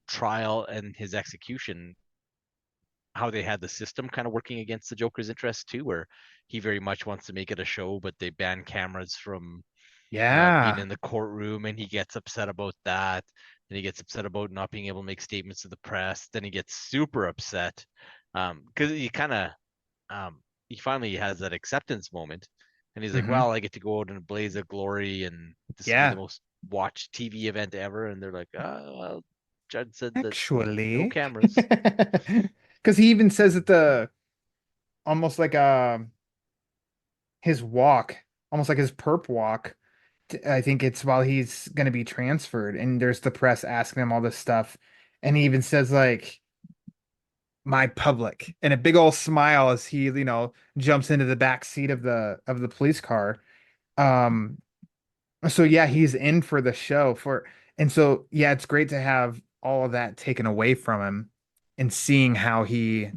[SPEAKER 4] trial and his execution, how they had the system kind of working against the Joker's interest too, where he very much wants to make it a show, but they ban cameras from being
[SPEAKER 3] Yeah.
[SPEAKER 4] in the courtroom, and he gets upset about that. And he gets upset about not being able to make statements to the press. Then he gets super upset because he kind of he finally has that acceptance moment, and he's like,
[SPEAKER 3] Hmm.
[SPEAKER 4] "Well, I get to go out in a blaze of glory, and this will be the
[SPEAKER 3] Yeah.
[SPEAKER 4] most watched TV event ever." And they're like, well, Judd said that no
[SPEAKER 3] Actually,
[SPEAKER 4] cameras."
[SPEAKER 3] because he even says that almost like his walk, almost like his perp walk. I think it's while he's going to be transferred, and there's the press asking him all this stuff, and he even says like, "My public," and a big old smile as he, jumps into the back seat of the police car. Um, so yeah, he's in for the show and so yeah, it's great to have all of that taken away from him and seeing how he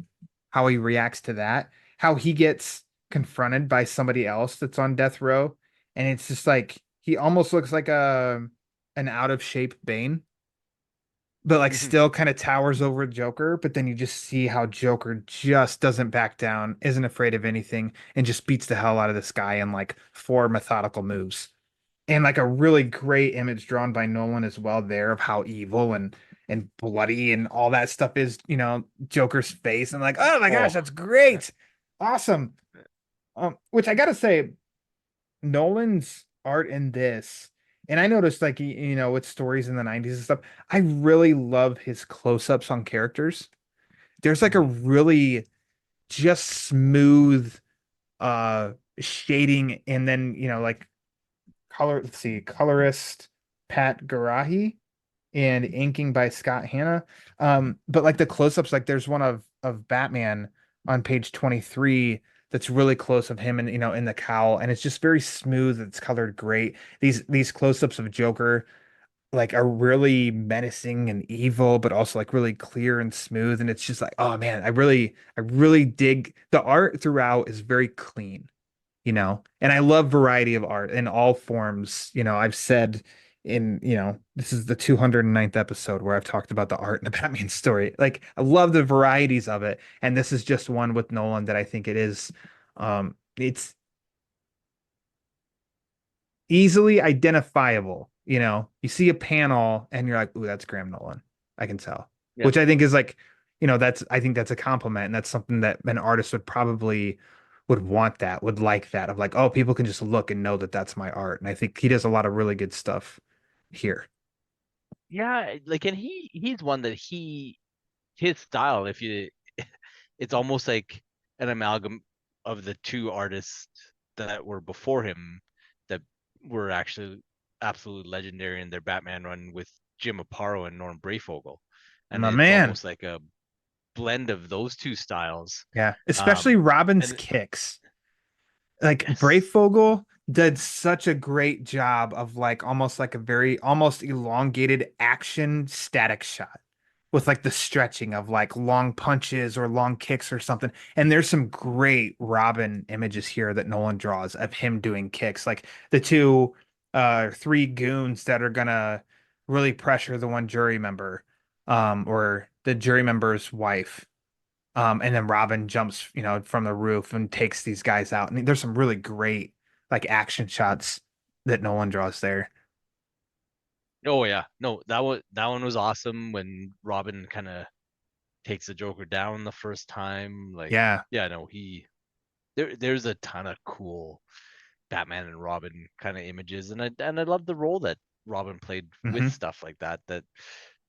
[SPEAKER 3] reacts to that, how he gets confronted by somebody else that's on death row, and it's just like he almost looks like a an out of shape Bane, but like
[SPEAKER 4] Mhm.
[SPEAKER 3] still kind of towers over Joker. But then you just see how Joker just doesn't back down, isn't afraid of anything, and just beats the hell out of this guy in like four methodical moves. And like a really great image drawn by Nolan as well there of how evil and bloody and all that stuff is, Joker's face. And like, oh my gosh,
[SPEAKER 4] Oh,
[SPEAKER 3] that's great. Awesome. Which I gotta say, Nolan's art in this, and I noticed like with stories in the 90s and stuff, I really love his close-ups on characters. There's like a
[SPEAKER 4] mhm.
[SPEAKER 3] really just smooth shading, and then like let's see, colorist Pat Garahi and inking by Scott Hanna. But like the close-ups, like there's one of Batman on page 23 that's really close of him and in the cowl, and it's just very smooth. It's colored great. These close-ups of Joker like are really menacing and evil, but also like really clear and smooth. And it's just like, oh man, I really dig the art throughout is very clean, and I love variety of art in all forms. I've said this is the 209th episode where I've talked about the art in the Batman story. Like I love the varieties of it. And this is just one with Nolan that I think it is it's easily identifiable. You see a panel and you're like, ooh, that's Graham Nolan. I can tell.
[SPEAKER 4] Yep.
[SPEAKER 3] Which I think is like, I think that's a compliment. And that's something that an artist would want that, would like that of like, oh, people can just look and know that that's my art. And I think he does a lot of really good stuff here.
[SPEAKER 4] Yeah, like, and he's one that his style, if you it's almost like an amalgam of the two artists that were before him that were actually absolutely legendary in their Batman run with Jim Aparo and Norm Brayfogle. And
[SPEAKER 3] My
[SPEAKER 4] it's
[SPEAKER 3] man.
[SPEAKER 4] almost like a blend of those two styles.
[SPEAKER 3] Yeah. Especially
[SPEAKER 4] Um,
[SPEAKER 3] Robin's
[SPEAKER 4] and
[SPEAKER 3] kicks. Like
[SPEAKER 4] yes,
[SPEAKER 3] Brayfogle did such a great job of like almost like a very almost elongated action static shot with like the stretching of like long punches or long kicks or something. And there's some great Robin images here that Nolan draws of him doing kicks. Like the two three goons that are gonna really pressure the one jury member, or the jury member's wife. And then Robin jumps, from the roof and takes these guys out. And there's some really great like action shots that Nolan draws there.
[SPEAKER 4] oh yeah, no, that one was awesome when Robin kind of takes the Joker down the first time. Like,
[SPEAKER 3] Yeah.
[SPEAKER 4] yeah, no, there's a ton of cool Batman and Robin kind of images, and I love the role that Robin played with
[SPEAKER 3] Hmm.
[SPEAKER 4] stuff like that. That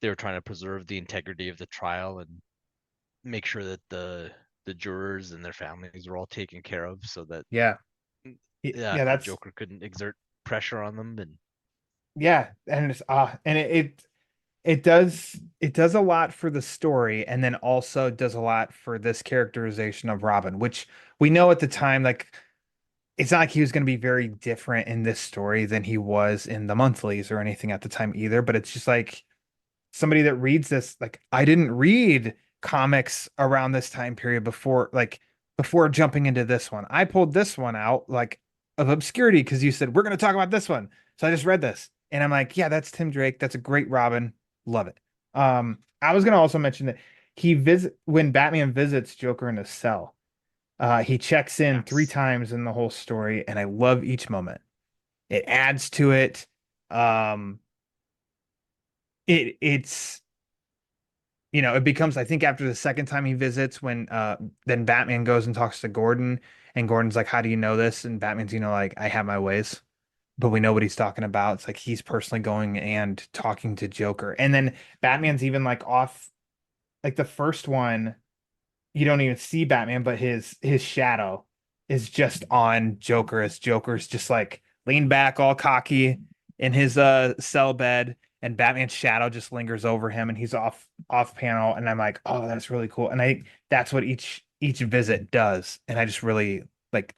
[SPEAKER 4] they were trying to preserve the integrity of the trial and make sure that the jurors and their families were all taken care of, so that
[SPEAKER 3] Yeah.
[SPEAKER 4] yeah,
[SPEAKER 3] Yeah,
[SPEAKER 4] the
[SPEAKER 3] that's
[SPEAKER 4] Joker couldn't exert pressure on them. And
[SPEAKER 3] yeah, and it does a lot for the story, and then also does a lot for this characterization of Robin, which we know at the time, like it's not like he was going to be very different in this story than he was in the monthlies or anything at the time either, but it's just like somebody that reads this, like I didn't read comics around this time period before jumping into this one. I pulled this one out like of obscurity because you said we're going to talk about this one. So I just read this and I'm like, yeah, that's Tim Drake. That's a great Robin. Love it. I was going to also mention that when Batman visits Joker in his cell, he checks in three
[SPEAKER 4] yes,
[SPEAKER 3] times in the whole story, and I love each moment. It adds to it. Um, it's it becomes, I think after the second time he visits, when then Batman goes and talks to Gordon, and Gordon's like, how do you know this? And Batman's, like, I have my ways, but we know what he's talking about. It's like he's personally going and talking to Joker. And then Batman's even like off, like the first one, you don't even see Batman, but his shadow is just on Joker, as Joker's just like leaned back all cocky in his cell bed, and Batman's shadow just lingers over him, and he's off panel. And I'm like, oh, that's really cool. And that's what each visit does. And I just really like,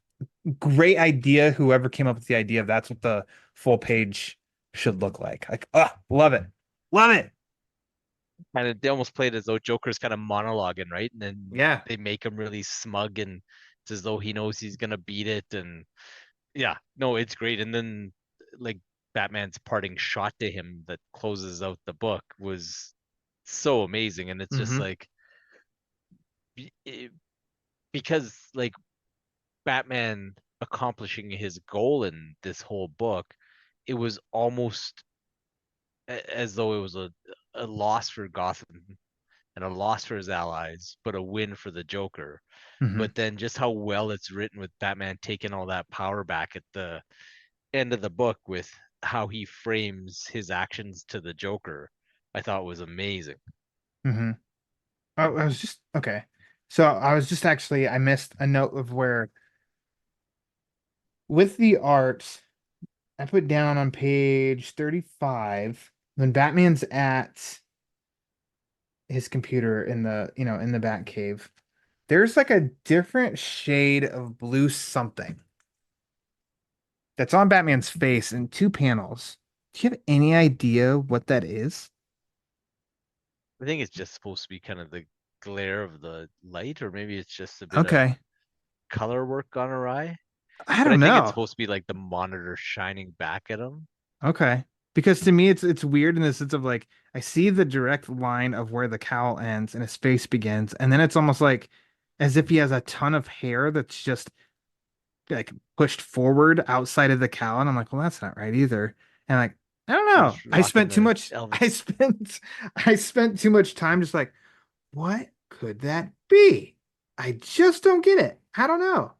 [SPEAKER 3] great idea, whoever came up with the idea of that's what the full page should look like. Like, oh, love it. Love it.
[SPEAKER 4] kind of they almost played as though Joker's kind of monologuing, right? And then
[SPEAKER 3] Yeah.
[SPEAKER 4] they make him really smug and it's as though he knows he's gonna beat it. And yeah, no, it's great. And then like Batman's parting shot to him that closes out the book was so amazing. And it's just
[SPEAKER 3] Mm-hmm.
[SPEAKER 4] like because like Batman accomplishing his goal in this whole book, it was almost as though it was a loss for Gotham and a loss for his allies, but a win for the Joker.
[SPEAKER 3] Mm-hmm.
[SPEAKER 4] But then just how well it's written with Batman taking all that power back at the end of the book with how he frames his actions to the Joker, I thought was amazing.
[SPEAKER 3] Mm-hmm. I was just okay. So I was just actually I missed a note of where with the art I put down on page 35 when Batman's at his computer in the in the Batcave. There's like a different shade of blue something that's on Batman's face in two panels. Do you have any idea what that is?
[SPEAKER 4] I think it's just supposed to be kind of the glare of the light, or maybe it's just a bit of
[SPEAKER 3] Okay.
[SPEAKER 4] color work gone awry.
[SPEAKER 3] I
[SPEAKER 4] But I
[SPEAKER 3] don't
[SPEAKER 4] think it's
[SPEAKER 3] know.
[SPEAKER 4] supposed to be like the monitor shining back at him.
[SPEAKER 3] Okay. Because to me it's weird in the sense of like I see the direct line of where the cowl ends and his face begins, and then it's almost like as if he has a ton of hair that's just like pushed forward outside of the cowl, and I'm like, well, that's not right either. And like, I don't
[SPEAKER 4] He
[SPEAKER 3] know.
[SPEAKER 4] was rocking the
[SPEAKER 3] I
[SPEAKER 4] Elvis.
[SPEAKER 3] spent too much time just like, what could that be? I just don't get it. I don't know.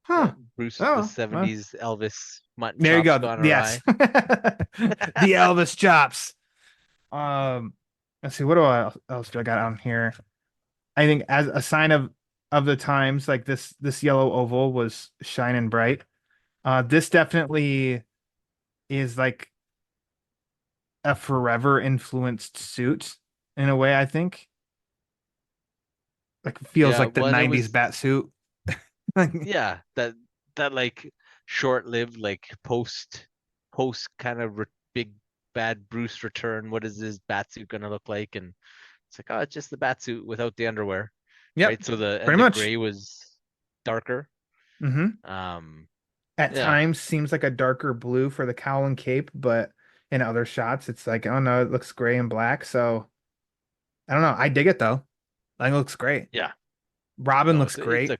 [SPEAKER 4] Yeah,
[SPEAKER 3] Huh.
[SPEAKER 4] Bruce with the
[SPEAKER 3] Oh, well,
[SPEAKER 4] 70s Elvis mutton
[SPEAKER 3] there you
[SPEAKER 4] chops
[SPEAKER 3] go.
[SPEAKER 4] gone
[SPEAKER 3] Yes.
[SPEAKER 4] awry.
[SPEAKER 3] The Elvis chops. Um, let's see, what do I else do I got on here? I think as a sign of the times, like this yellow oval was shining bright. This definitely is like a forever influenced suit in a way, I think. Like feels
[SPEAKER 4] Yeah,
[SPEAKER 3] like the
[SPEAKER 4] well, and it
[SPEAKER 3] 90s
[SPEAKER 4] was
[SPEAKER 3] bat suit. Like,
[SPEAKER 4] yeah, that like short-lived like post kind of big bad Bruce return. What is his batsuit gonna look like? And it's like, oh, it's just the batsuit without the underwear,
[SPEAKER 3] yep,
[SPEAKER 4] right? So the
[SPEAKER 3] pretty
[SPEAKER 4] and the
[SPEAKER 3] much.
[SPEAKER 4] gray was darker.
[SPEAKER 3] Hmm.
[SPEAKER 4] Um,
[SPEAKER 3] At
[SPEAKER 4] yeah,
[SPEAKER 3] times seems like a darker blue for the cowl and cape, but in other shots it's like, oh no, it looks gray and black. So I don't know. I dig it though. I think it looks great.
[SPEAKER 4] yeah.
[SPEAKER 3] Robin
[SPEAKER 4] No,
[SPEAKER 3] looks
[SPEAKER 4] it's a
[SPEAKER 3] great. Like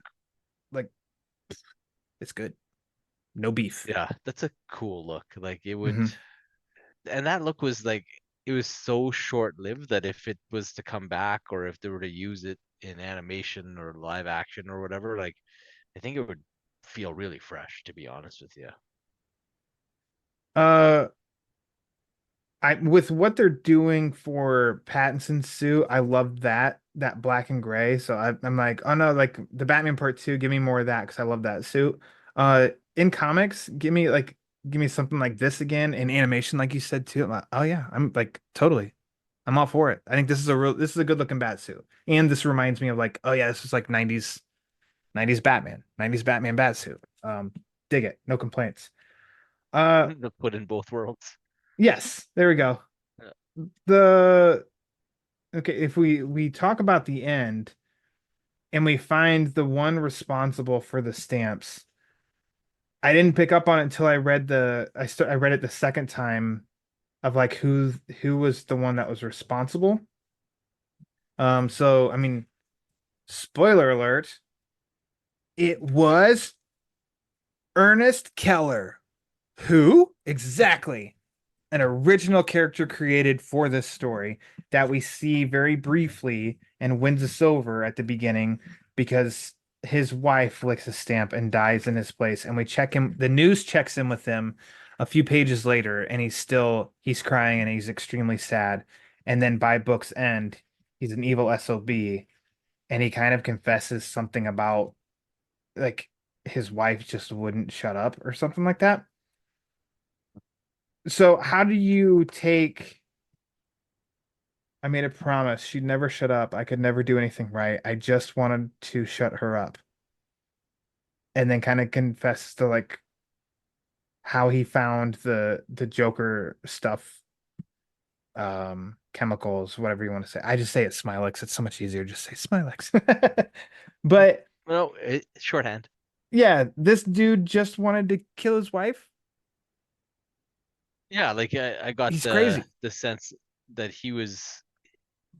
[SPEAKER 3] it's good. No beef.
[SPEAKER 4] yeah, that's a cool look. Like it would,
[SPEAKER 3] Hmm.
[SPEAKER 4] and that look was like it was so short-lived that if it was to come back or if they were to use it in animation or live action or whatever, like I think it would feel really fresh, to be honest with you.
[SPEAKER 3] Uh, I with what they're doing for Pattinson's suit, I love that black and gray. So I'm like, oh no, like the Batman Part 2, give me more of that because I love that suit. In comics, give me something like this again in animation, like you said too. I'm like, oh yeah, I'm like totally, I'm all for it. I think this is a good looking bat suit, and this reminds me of like, oh yeah, this is like 90s Batman bat suit. Dig it, no complaints. Uh,
[SPEAKER 4] To put in both worlds.
[SPEAKER 3] yes, there we go.
[SPEAKER 4] Yeah.
[SPEAKER 3] The Okay, if we talk about the end and we find the one responsible for the stamps, I didn't pick up on it until I read I read it the second time of like who was the one that was responsible. So I mean, spoiler alert, it was Ernest Keller. Who? Exactly. An original character created for this story that we see very briefly and wins us over at the beginning because his wife licks a stamp and dies in his place. And we check him, the news checks in with him a few pages later, and he's crying and he's extremely sad. And then by book's end, he's an evil SOB and he kind of confesses something about like his wife just wouldn't shut up or something like that. So how do you take I made a promise she'd never shut up. I could never do anything right. I just wanted to shut her up. And then kind of confess to like how he found the Joker stuff chemicals, whatever you want to say. I just say it Smilex. It's so much easier. Just say Smilex. But
[SPEAKER 4] No, shorthand.
[SPEAKER 3] yeah, this dude just wanted to kill his wife.
[SPEAKER 4] Yeah, like I got
[SPEAKER 3] He's
[SPEAKER 4] the
[SPEAKER 3] crazy.
[SPEAKER 4] sense that he was.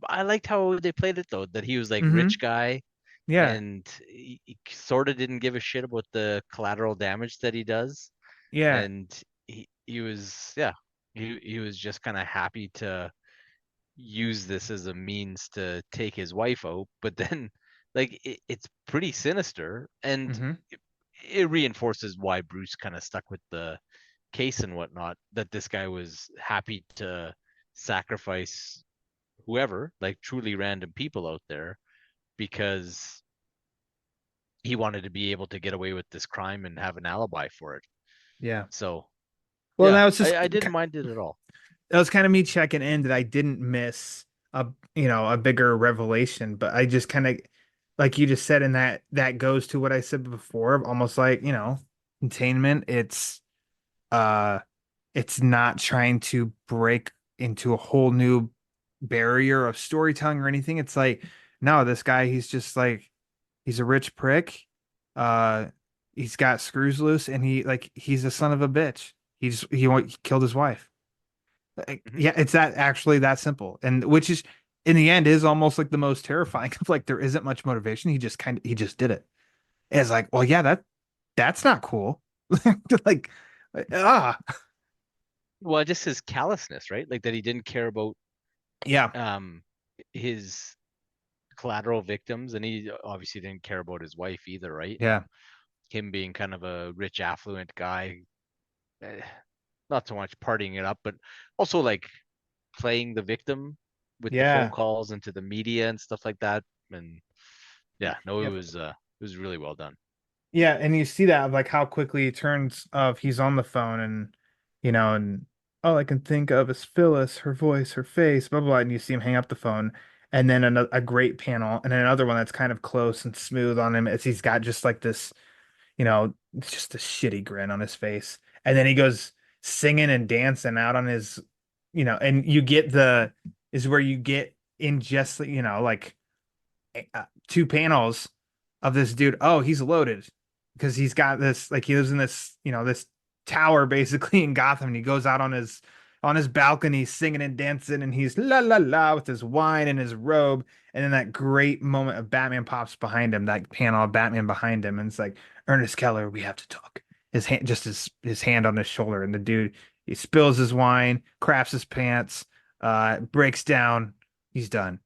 [SPEAKER 4] I liked how they played it though. That he was like
[SPEAKER 3] Mm-hmm.
[SPEAKER 4] rich guy,
[SPEAKER 3] Yeah.
[SPEAKER 4] and he sort of didn't give a shit about the collateral damage that he does,
[SPEAKER 3] Yeah.
[SPEAKER 4] and he was yeah, he was just kind of happy to use this as a means to take his wife out, but then like it's pretty sinister, and
[SPEAKER 3] Mm-hmm.
[SPEAKER 4] it reinforces why Bruce kind of stuck with the case and whatnot, that this guy was happy to sacrifice whoever, like truly random people out there, because he wanted to be able to get away with this crime and have an alibi for it.
[SPEAKER 3] Yeah.
[SPEAKER 4] So
[SPEAKER 3] Well,
[SPEAKER 4] yeah,
[SPEAKER 3] that was just
[SPEAKER 4] I didn't mind it at all.
[SPEAKER 3] that was kind of me checking in that I didn't miss a bigger revelation, but I just kind of like you just said, and that goes to what I said before, of almost like, containment. Uh it's not trying to break into a whole new barrier of storytelling or anything. It's like, no, this guy, he's just like, he's a rich prick. Uh, he's got screws loose, and he's a son of a bitch. He killed his wife.
[SPEAKER 4] Mhm.
[SPEAKER 3] Yeah, it's that actually that simple, and which is in the end is almost like the most terrifying of like there isn't much motivation. He just did it. And it's like, well, yeah, that's not cool. Like, ah,
[SPEAKER 4] Well, just his callousness, right? Like that he didn't care about
[SPEAKER 3] yeah,
[SPEAKER 4] um his collateral victims, and he obviously didn't care about his wife either, right?
[SPEAKER 3] yeah,
[SPEAKER 4] And him being kind of a rich, affluent guy, eh, not so much partying it up, but also like playing the victim with the phone
[SPEAKER 3] yeah.
[SPEAKER 4] calls into the media and stuff like that. And yeah, no,
[SPEAKER 3] Yep.
[SPEAKER 4] it was really well done.
[SPEAKER 3] Yeah, and you see that of like how quickly he turns of he's on the phone and and all I can think of is Phyllis, her voice, her face, blah blah, blah, and you see him hang up the phone, and then a great panel, and then another one that's kind of close and smooth on him as he's got just like this, it's just a shitty grin on his face, and then he goes singing and dancing out on his, and you get the is where you get in just like two panels of this dude. Oh, he's loaded because he's got this, like he lives in this, this tower basically in Gotham, and he goes out on his balcony singing and dancing, and he's la la la with his wine and his robe, and then that great moment of Batman pops behind him, that panel of Batman behind him, and it's like, Ernest Keller, we have to talk. His hand, just his hand on his shoulder, and the dude, he spills his wine, craps his pants, breaks down, he's done.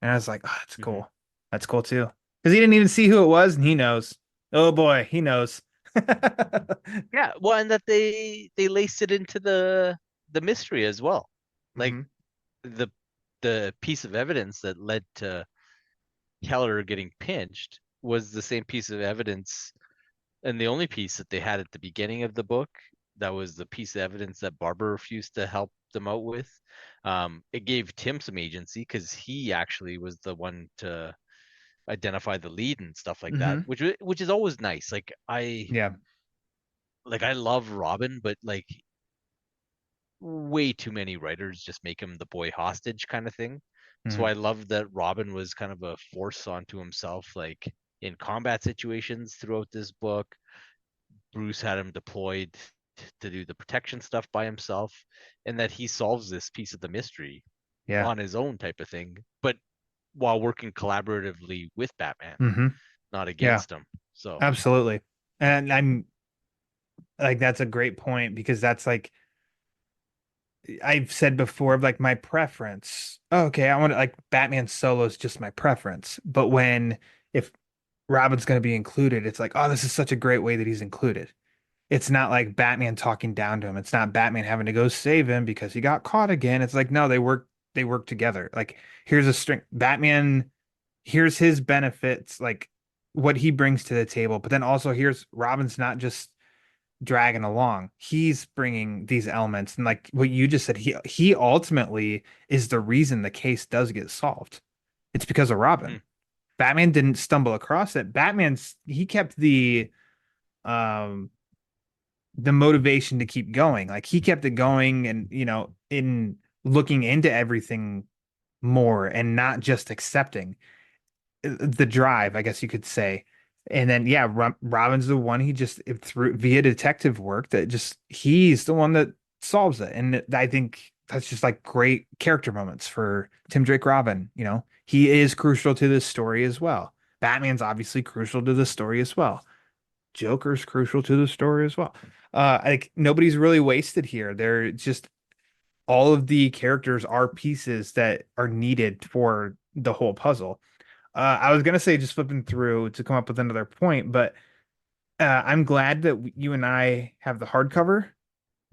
[SPEAKER 3] And I was like, oh, that's
[SPEAKER 4] Hmm.
[SPEAKER 3] cool. That's cool too. Because he didn't even see who it was, and he knows. Oh boy, he knows.
[SPEAKER 4] Yeah, well, and that they laced it into the mystery as well. Like
[SPEAKER 3] Hmm.
[SPEAKER 4] the piece of evidence that led to Keller getting pinched was the same piece of evidence, and the only piece that they had at the beginning of the book, that was the piece of evidence that Barbara refused to help them out with. It gave Tim some agency because he actually was the one to identify the lead and stuff like that,
[SPEAKER 3] Hmm.
[SPEAKER 4] which is always nice.
[SPEAKER 3] Yeah.
[SPEAKER 4] I love Robin, but like way too many writers just make him the boy hostage kind of thing. So
[SPEAKER 3] Hmm.
[SPEAKER 4] I love that Robin was kind of a force onto himself, like in combat situations throughout this book. Bruce had him deployed to do the protection stuff by himself, and that he solves this piece of the mystery
[SPEAKER 3] Yeah.
[SPEAKER 4] on his own type of thing, but while working collaboratively with Batman,
[SPEAKER 3] Hmm.
[SPEAKER 4] not
[SPEAKER 3] Yeah.
[SPEAKER 4] against him. So,
[SPEAKER 3] Absolutely. And I'm like, that's a great point because that's like I've said before, of like my preference. Oh, okay, I want to like Batman solo is just my preference. But if Robin's going to be included, it's like, oh, this is such a great way that he's included. It's not like Batman talking down to him. It's not Batman having to go save him because he got caught again. It's like, no, they work together. Like, here's a string. Batman, here's his benefits, like what he brings to the table. But then also here's Robin's not just dragging along. He's bringing these elements, and like what you just said, he ultimately is the reason the case does get solved. It's because of Robin.
[SPEAKER 4] mhm,
[SPEAKER 3] Batman didn't stumble across it. He kept um the motivation to keep going. Like he kept it going, and in looking into everything more and not just accepting the drive, I guess you could say. And then yeah, Robin's the one he just through via detective work that just he's the one that solves it. And I think that's just like great character moments for Tim Drake Robin, you know. He is crucial to this story as well. Batman's obviously crucial to the story as well. Joker's crucial to the story as well. Like nobody's really wasted here. They're just all of the characters are pieces that are needed for the whole puzzle. I was gonna say just flipping through to come up with another point, but I'm glad that you and I have the hardcover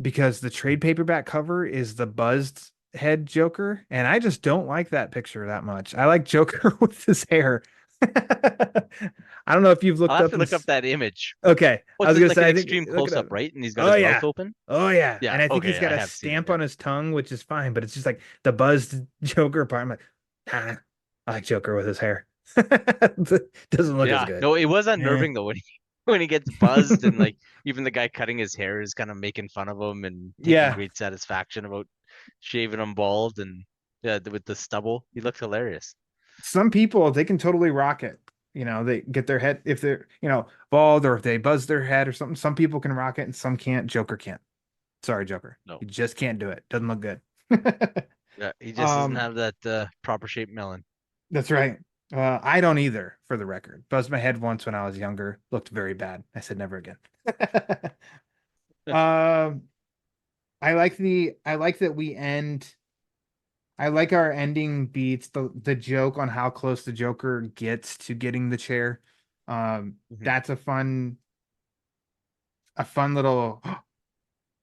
[SPEAKER 3] because the trade paperback cover is the buzzed head Joker, and I just don't like that picture that much. I like Joker with his hair. I don't know if you've
[SPEAKER 4] I'll
[SPEAKER 3] looked
[SPEAKER 4] have
[SPEAKER 3] up
[SPEAKER 4] to
[SPEAKER 3] and
[SPEAKER 4] look up that image.
[SPEAKER 3] okay. I
[SPEAKER 4] What's
[SPEAKER 3] was
[SPEAKER 4] it
[SPEAKER 3] gonna
[SPEAKER 4] like
[SPEAKER 3] say
[SPEAKER 4] an
[SPEAKER 3] I think
[SPEAKER 4] extreme
[SPEAKER 3] look it
[SPEAKER 4] close up,
[SPEAKER 3] up.
[SPEAKER 4] right? And he's got
[SPEAKER 3] Oh
[SPEAKER 4] his mouth
[SPEAKER 3] yeah.
[SPEAKER 4] open.
[SPEAKER 3] Oh yeah.
[SPEAKER 4] Yeah,
[SPEAKER 3] And I think he's
[SPEAKER 4] okay,
[SPEAKER 3] got
[SPEAKER 4] I
[SPEAKER 3] a
[SPEAKER 4] have seen it.
[SPEAKER 3] stamp
[SPEAKER 4] Yeah.
[SPEAKER 3] on his tongue, which is fine, but it's just like the buzzed Joker part. I'm like, ah, I like Joker with his hair. Doesn't look as
[SPEAKER 4] Yeah,
[SPEAKER 3] good.
[SPEAKER 4] no, it was
[SPEAKER 3] Eh.
[SPEAKER 4] unnerving though when he when he gets buzzed and like even the guy cutting his hair is kind of making fun of him and taking
[SPEAKER 3] Yeah.
[SPEAKER 4] great satisfaction about shaving him bald and yeah, with the stubble. He looked hilarious.
[SPEAKER 3] Some people they can totally rock it. You know, they get their head if they're, you know, bald or if they buzz their head or something. Some people can rock it and some can't. Joker can't. Sorry, Joker.
[SPEAKER 4] No.
[SPEAKER 3] You just can't do it. Doesn't look good.
[SPEAKER 4] Yeah, he just doesn't
[SPEAKER 3] Um,
[SPEAKER 4] have that proper shaped melon.
[SPEAKER 3] that's right. I don't either, for the record. Buzzed my head once when I was younger. Looked very bad. I said never again. Um, I like that we end. I like our ending beats the joke on how close the Joker gets to getting the chair.
[SPEAKER 4] Mhm.
[SPEAKER 3] That's a fun little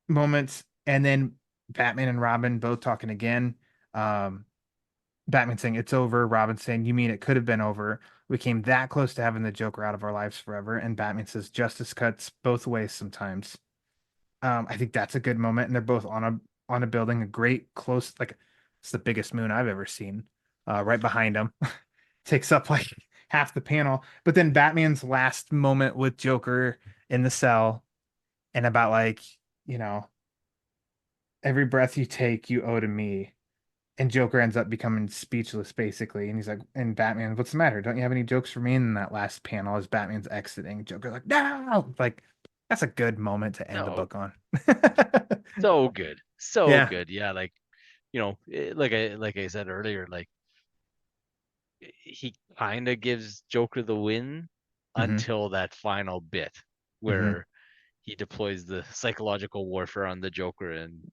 [SPEAKER 3] moment. And then Batman and Robin both talking again. Um, Batman saying it's over. Robin saying, "You mean it could have been over? We came that close to having the Joker out of our lives forever." And Batman says, "Justice cuts both ways sometimes." I think that's a good moment, and they're both on a building, a great close, like it's the biggest moon I've ever seen. Right behind him, takes up like half the panel. But then Batman's last moment with Joker in the cell, and about like, you know, every breath you take, you owe to me. And Joker ends up becoming speechless, basically. And he's like, and Batman, what's the matter? Don't you have any jokes for me? In that last panel, as Batman's exiting, Joker's like, no, like that's a good moment to end the
[SPEAKER 4] No,
[SPEAKER 3] book on.
[SPEAKER 4] so good, so
[SPEAKER 3] Yeah.
[SPEAKER 4] good. Yeah, like like I said earlier, like he kind of gives Joker the win
[SPEAKER 3] Hmm.
[SPEAKER 4] until that final bit
[SPEAKER 3] Hmm.
[SPEAKER 4] where he deploys the psychological warfare on the Joker and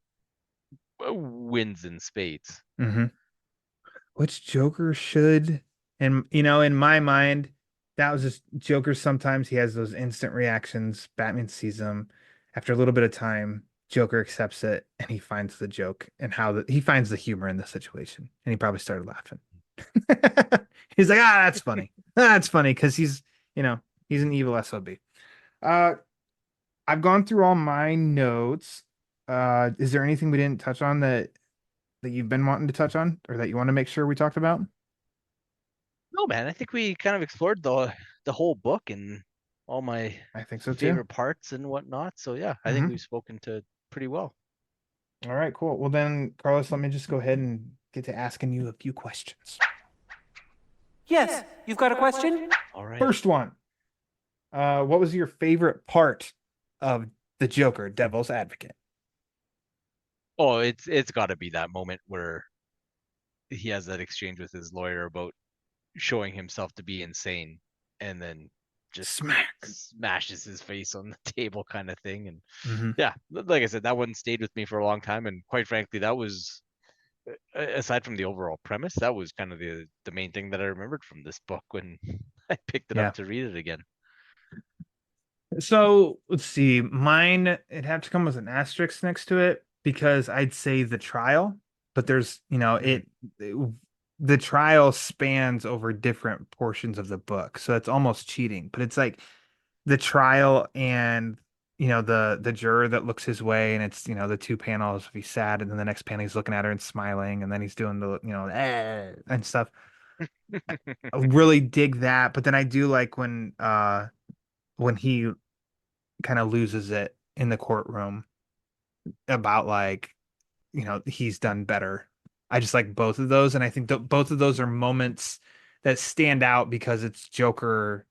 [SPEAKER 4] wins in spades.
[SPEAKER 3] Hmm. Which Joker should, and you know, in my mind, that was just Joker. Sometimes he has those instant reactions. Batman sees them after a little bit of time. Joker accepts it and he finds the joke and he finds the humor in the situation. And he probably started laughing. He's like, ah, that's funny. That's funny because you know, he's an evil SOB. Uh, I've gone through all my notes. Is there anything we didn't touch on that you've been wanting to touch on or that you want to make sure we talked about?
[SPEAKER 4] No, man, I think we kind of explored the whole book and all my
[SPEAKER 3] I think so too.
[SPEAKER 4] favorite parts and whatnot. So yeah, I think
[SPEAKER 3] Hmm.
[SPEAKER 4] we've spoken to pretty well.
[SPEAKER 3] All right, cool. Well then, Carlos, let me just go ahead and get to asking you a few questions.
[SPEAKER 5] Yes, you've got a question?
[SPEAKER 4] All right.
[SPEAKER 3] First one. What was your favorite part of the Joker, Devil's Advocate?
[SPEAKER 4] Oh, it's got to be that moment where he has that exchange with his lawyer about showing himself to be insane, and then just
[SPEAKER 3] Smack.
[SPEAKER 4] smashes his face on the table, kind of thing. And
[SPEAKER 3] Hmm.
[SPEAKER 4] yeah, like I said, that one stayed with me for a long time. And quite frankly, that was aside from the overall premise, that was kind of the main thing that I remembered from this book when I picked it up
[SPEAKER 3] Yeah.
[SPEAKER 4] to read it again.
[SPEAKER 3] So let's see. Mine, it'd have to come with an asterisk next to it because I'd say the trial, but there's, you know,
[SPEAKER 4] Mhm.
[SPEAKER 3] the trial spans over different portions of the book. So it's almost cheating, but it's like the trial and you know the juror that looks his way and it's you know the two panels if he's sad and then the next panel he's looking at her and smiling and then he's doing the you know and stuff. I really dig that, but then I do like when he kind of loses it in the courtroom about like you know he's done better I just like both of those, and I think both of those are moments that stand out because it's Joker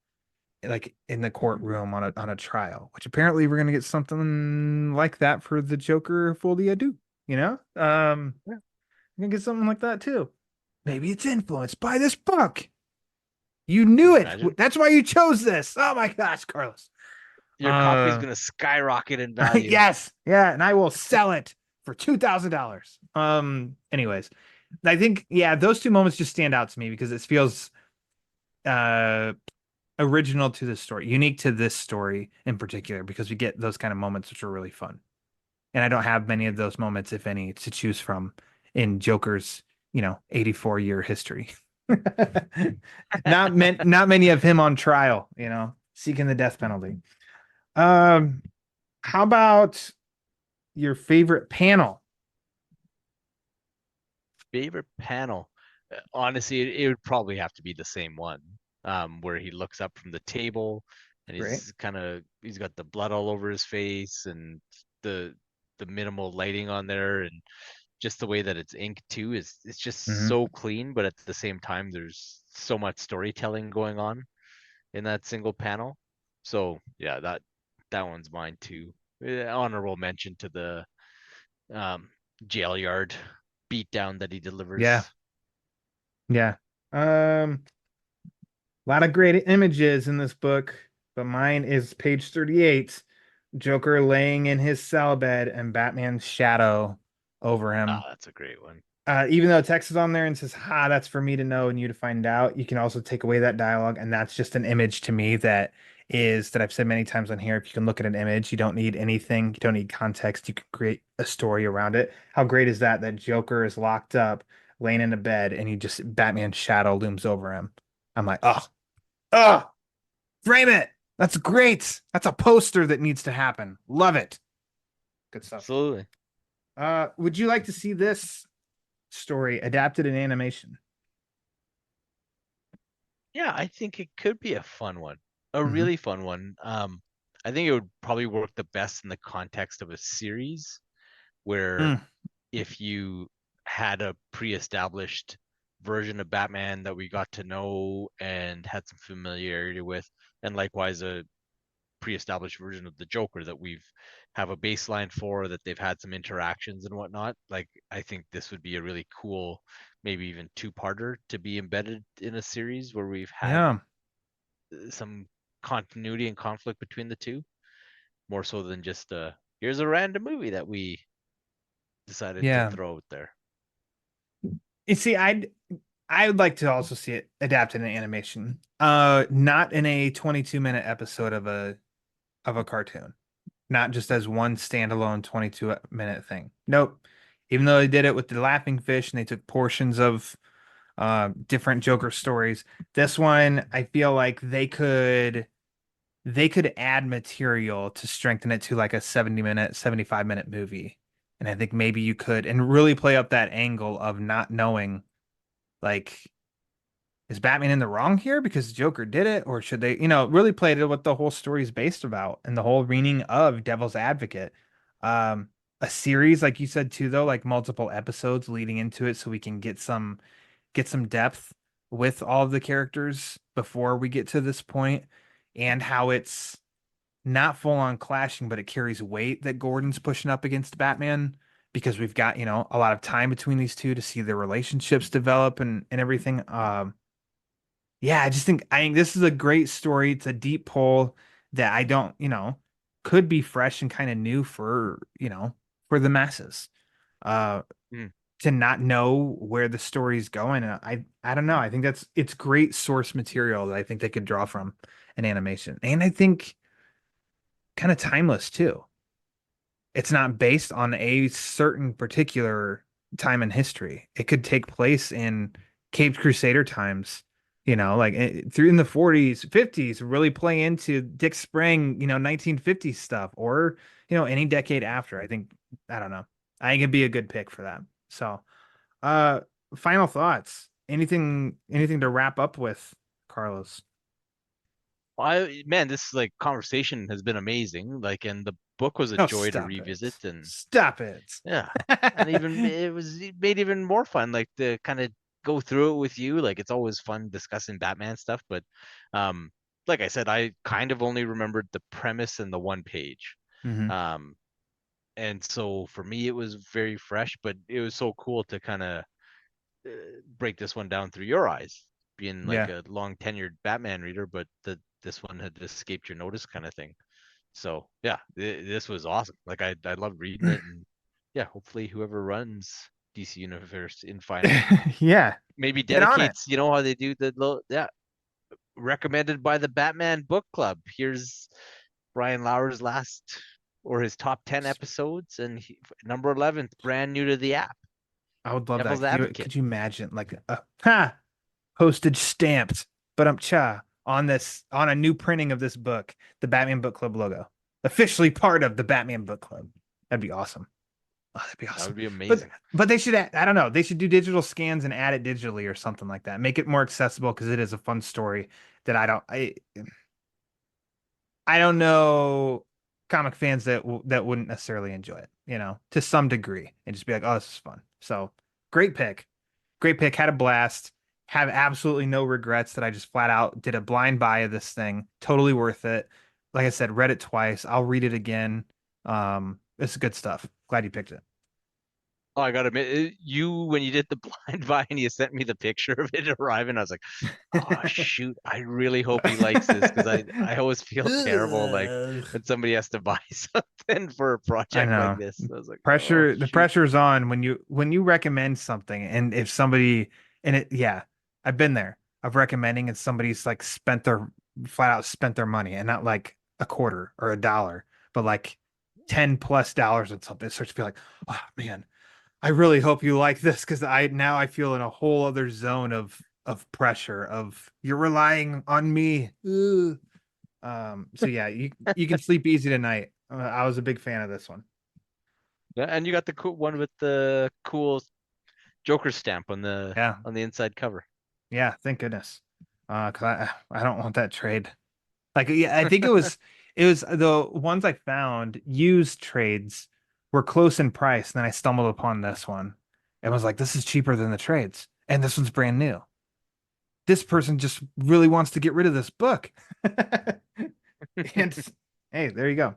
[SPEAKER 3] like in the courtroom on a trial, which apparently we're gonna get something like that for the Joker Folie à Deux, you know? Yeah. We're gonna get something like that too. Maybe it's influenced by this book. You knew it.
[SPEAKER 4] Imagine
[SPEAKER 3] That's why you chose this. Oh my gosh, Carlos.
[SPEAKER 4] your copy is gonna skyrocket in value.
[SPEAKER 3] Yes, yeah, and I will sell it for $2,000. Anyways, I think those two moments just stand out to me because it feels uh original to this story, unique to this story in particular, because we get those kind of moments which are really fun. And I don't have many of those moments, if any, to choose from in Joker's, 84-year history. Not many of him on trial, seeking the death penalty. Um, how about your favorite panel?
[SPEAKER 4] Favorite panel? Honestly, it would probably have to be the same one, where he looks up from the table and
[SPEAKER 3] Right.
[SPEAKER 4] he's got the blood all over his face and the minimal lighting on there, and just the way that it's inked too is it's just
[SPEAKER 3] Mm-hmm.
[SPEAKER 4] so clean, but at the same time there's so much storytelling going on in that single panel. So yeah, that one's mine too. Honorable mention to the um, jail yard beatdown that he
[SPEAKER 3] Yeah,
[SPEAKER 4] delivers.
[SPEAKER 3] yeah. A lot of great images in this book, but mine is page 38. Joker laying in his cell bed and Batman's shadow over him.
[SPEAKER 4] That's a great one.
[SPEAKER 3] Even though text is on there and says, "Ha, that's for me to know and you to find out," you can also take away that dialogue, and that's just an image to me that I've said many times on here. If you can look at an image, you don't need anything, you don't need context. You can create a story around it. How great is that? That Joker is locked up, laying in a bed, and Batman's shadow looms over him. I'm like, oh, frame it. That's great. That's a poster that needs to happen. Love it. Good stuff.
[SPEAKER 4] Absolutely.
[SPEAKER 3] Would you like to see this story adapted in animation?
[SPEAKER 4] Yeah, I think it could be a fun one, a
[SPEAKER 3] Mm-hmm.
[SPEAKER 4] really fun one. I think it would probably work the best in the context of a series where
[SPEAKER 3] Mm,
[SPEAKER 4] if you had a pre-established version of Batman that we got to know and had some familiarity with, and likewise a pre-established version of the Joker that we've have a baseline for, that they've had some interactions and whatnot. Like, I think this would be a really cool, maybe even two-parter to be embedded in a series where we've had
[SPEAKER 3] yeah,
[SPEAKER 4] some continuity and conflict between the two, more so than just here's a random movie that we decided to
[SPEAKER 3] yeah.
[SPEAKER 4] throw out there.
[SPEAKER 3] You see, I would like to also see it adapted in animation. Not in a 22-minute episode of a cartoon. Not just as one standalone 22-minute thing. Nope. Even though they did it with the laughing fish and they took portions of different Joker stories, this one I feel like they could add material to strengthen it to like a 70-minute, 75-minute movie. And I think maybe you could and really play up that angle of not knowing, like, is Batman in the wrong here because Joker did it? Or should they, really play to what the whole story is based about and the whole meaning of Devil's Advocate. A series, like you said too, though, like multiple episodes leading into it so we can get some depth with all of the characters before we get to this point, and how it's not full on clashing, but it carries weight that Gordon's pushing up against Batman because we've got, a lot of time between these two to see their relationships develop and everything. Yeah, I think this is a great story. It's a deep pull that I don't, could be fresh and kind of new for the masses. Uh
[SPEAKER 4] Mm.
[SPEAKER 3] to not know where the story's going. And I don't know. I think it's great source material that I think they could draw from an animation. And I think kind of timeless too. It's not based on a certain particular time in history. It could take place in Caped Crusader times, like through in the 40s, 50s, really play into Dick Sprang, 1950s stuff, or, any decade after. I don't know. I think it'd be a good pick for that. So, uh, final thoughts. Anything to wrap up with, Carlos?
[SPEAKER 4] Man, this like conversation has been amazing. Like, and the book was a
[SPEAKER 3] Oh,
[SPEAKER 4] joy to
[SPEAKER 3] stop
[SPEAKER 4] revisit,
[SPEAKER 3] it.
[SPEAKER 4] and
[SPEAKER 3] Stop it.
[SPEAKER 4] yeah, and even it made even more fun, like to kind of go through it with you. Like it's always fun discussing Batman stuff, but um, like I said, I kind of only remembered the premise and the one page.
[SPEAKER 3] Mhm.
[SPEAKER 4] Um, and so for me, it was very fresh, but it was so cool to kind of break this one down through your eyes, being like
[SPEAKER 3] Yeah.
[SPEAKER 4] a long tenured Batman reader, but this one had escaped your notice kind of thing. So yeah, this was awesome. Like I loved reading it, and yeah, hopefully whoever runs DC Universe in finals
[SPEAKER 3] Yeah.
[SPEAKER 4] maybe
[SPEAKER 3] Get on it.
[SPEAKER 4] dedicates. You know how they do the little, yeah, recommended by the Batman Book Club. Here's Brian Lauer's last or his top 10 episodes, and number 11th, brand new to the app.
[SPEAKER 3] I would love that.
[SPEAKER 4] Devil's Advocate.
[SPEAKER 3] Could you imagine like postage stamped, but on a new printing of this book, the Batman Book Club logo, officially part of the Batman Book Club. That'd be awesome. Oh, that'd be
[SPEAKER 4] That
[SPEAKER 3] awesome.
[SPEAKER 4] would be
[SPEAKER 3] But
[SPEAKER 4] amazing.
[SPEAKER 3] but they should I don't know. They should do digital scans and add it digitally or something like that. Make it more accessible because it is a fun story that I don't know comic fans that wouldn't necessarily enjoy it, to some degree, and just be like, "Oh, this is fun." So, great pick. Great pick. Had a blast. Have absolutely no regrets that I just flat out did a blind buy of this thing. Totally worth it. Like I said, read it twice. I'll read it again. It's good stuff. Glad you picked it.
[SPEAKER 4] Oh, I gotta admit, you when you did the blind buy and you sent me the picture of it arriving, I was like, oh shoot, I really hope he likes this because I always feel terrible like
[SPEAKER 3] Ugh.
[SPEAKER 4] when somebody has to buy something for a
[SPEAKER 3] I
[SPEAKER 4] project like
[SPEAKER 3] know.
[SPEAKER 4] this. I was like, oh
[SPEAKER 3] The
[SPEAKER 4] shoot.
[SPEAKER 3] pressure's on when you recommend something, and if somebody and it yeah, I've been there of recommending and somebody's like flat out spent their money, and not like a quarter or a dollar, but like $10+ on something. It starts to feel like, oh man, I really hope you like this, because I feel in a whole other zone of pressure of you're relying on me. Ugh. So yeah, you can sleep easy tonight. I was a big fan of this one.
[SPEAKER 4] Yeah, and you got the cool one with the cool Joker stamp
[SPEAKER 3] Yeah.
[SPEAKER 4] on the inside cover.
[SPEAKER 3] Yeah, thank goodness. 'Cause I don't want that trade. Like, yeah, I think it was the ones I found used trades were close in price. Then I stumbled upon this one and was like, this is cheaper than the trades, and this one's brand new. This person just really wants to get rid of this book. And hey, there you go.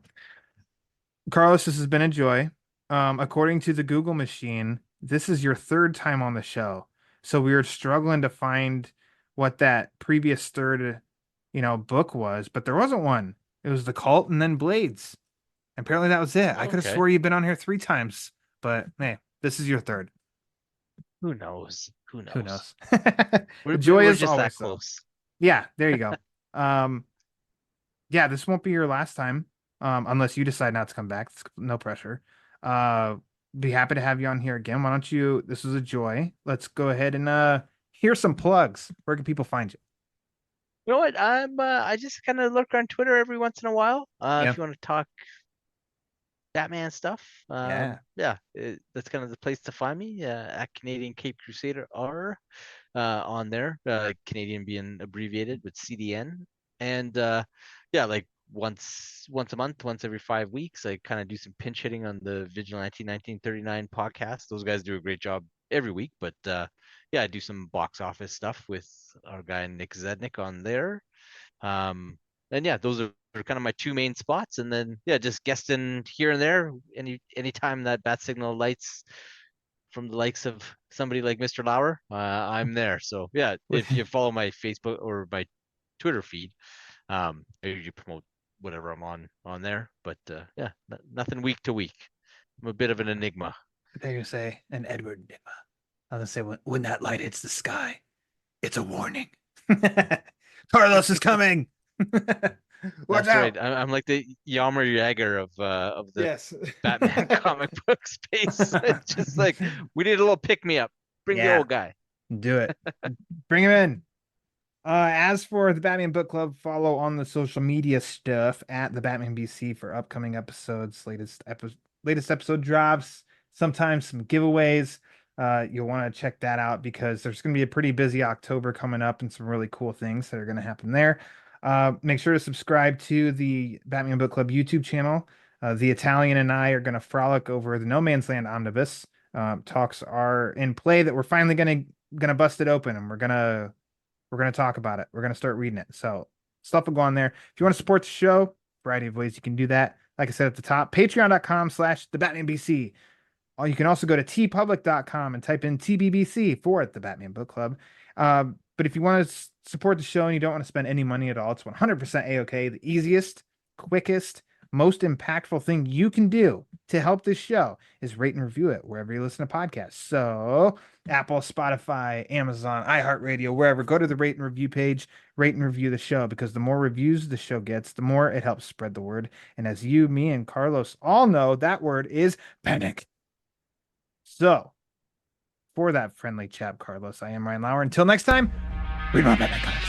[SPEAKER 3] Carlos, this has been a joy. According to the Google machine, this is your third time on the show. So we were struggling to find what that previous third, book was, but there wasn't one. It was The Cult and then Blades. Apparently that was it. I could have
[SPEAKER 4] Okay.
[SPEAKER 3] swore you've been on here 3 times, but hey, this is your third.
[SPEAKER 4] Who knows? Who
[SPEAKER 3] Who
[SPEAKER 4] knows?
[SPEAKER 3] knows?
[SPEAKER 4] We're,
[SPEAKER 3] The joy
[SPEAKER 4] we're
[SPEAKER 3] is
[SPEAKER 4] just that
[SPEAKER 3] always so.
[SPEAKER 4] close.
[SPEAKER 3] Yeah, there you go. Um, yeah, this won't be your last time, unless you decide not to come back. No pressure. Be happy to have you on here again. Why don't you? This was a joy. Let's go ahead and hear some plugs. Where can people find you?
[SPEAKER 4] You know what? I just kind of lurk on Twitter every once in a while.
[SPEAKER 3] Yeah,
[SPEAKER 4] If you want to talk Batman stuff,
[SPEAKER 3] yeah.
[SPEAKER 4] yeah, that's kind of the place to find me. At Canadian Cape Crusader R, on there. Canadian being abbreviated with CDN, and yeah, like once a month, once every 5 weeks, I kind of do some pinch hitting on the Vigilante 1939 podcast. Those guys do a great job every week, but yeah, I do some box office stuff with our guy Nick Zednick on there. And yeah, those are kind of my two main spots. And then yeah, just guesting here and there. Anytime that bat signal lights from the likes of somebody like Mr. Lauer, I'm there. So yeah, if you follow my Facebook or my Twitter feed, I usually promote whatever I'm on there. But yeah, nothing week to week. I'm a bit of an enigma.
[SPEAKER 3] They're gonna say an Edward Nipah. I'm gonna say when that light hits the sky, it's a warning. Carlos is coming. Watch
[SPEAKER 4] That's
[SPEAKER 3] out.
[SPEAKER 4] right. I'm like the Yammer Yager of the
[SPEAKER 3] Yes.
[SPEAKER 4] Batman comic book space. It's just like we need a little pick me up. Bring the
[SPEAKER 3] Yeah,
[SPEAKER 4] old guy.
[SPEAKER 3] do it. Bring him in. As for the Batman Book Club, follow on the social media stuff at the Batman BC for upcoming episodes, latest episode drops, sometimes some giveaways. You'll want to check that out because there's going to be a pretty busy October coming up and some really cool things that are going to happen there. Make sure to subscribe to the Batman Book Club YouTube channel. The Italian and I are going to frolic over the No Man's Land omnibus. Talks are in play that we're finally gonna bust it open, and we're gonna talk about it. We're gonna start reading it. So stuff will go on there. If you want to support the show, variety of ways you can do that. Like I said at the top, patreon.com/thebatmanbc. You can also go to tpublic.com and type in TBBC for the Batman Book Club. But if you want to support the show and you don't want to spend any money at all, it's 100% A-OK. The easiest, quickest, most impactful thing you can do to help this show is rate and review it wherever you listen to podcasts. So Apple, Spotify, Amazon, iHeartRadio, wherever, go to the rate and review page, rate and review the show, because the more reviews the show gets, the more it helps spread the word. And as you, me, and Carlos all know, that word is panic. So for that friendly chap, Carlos, I am Ryan Lauer. Until next time, read more Batman comics.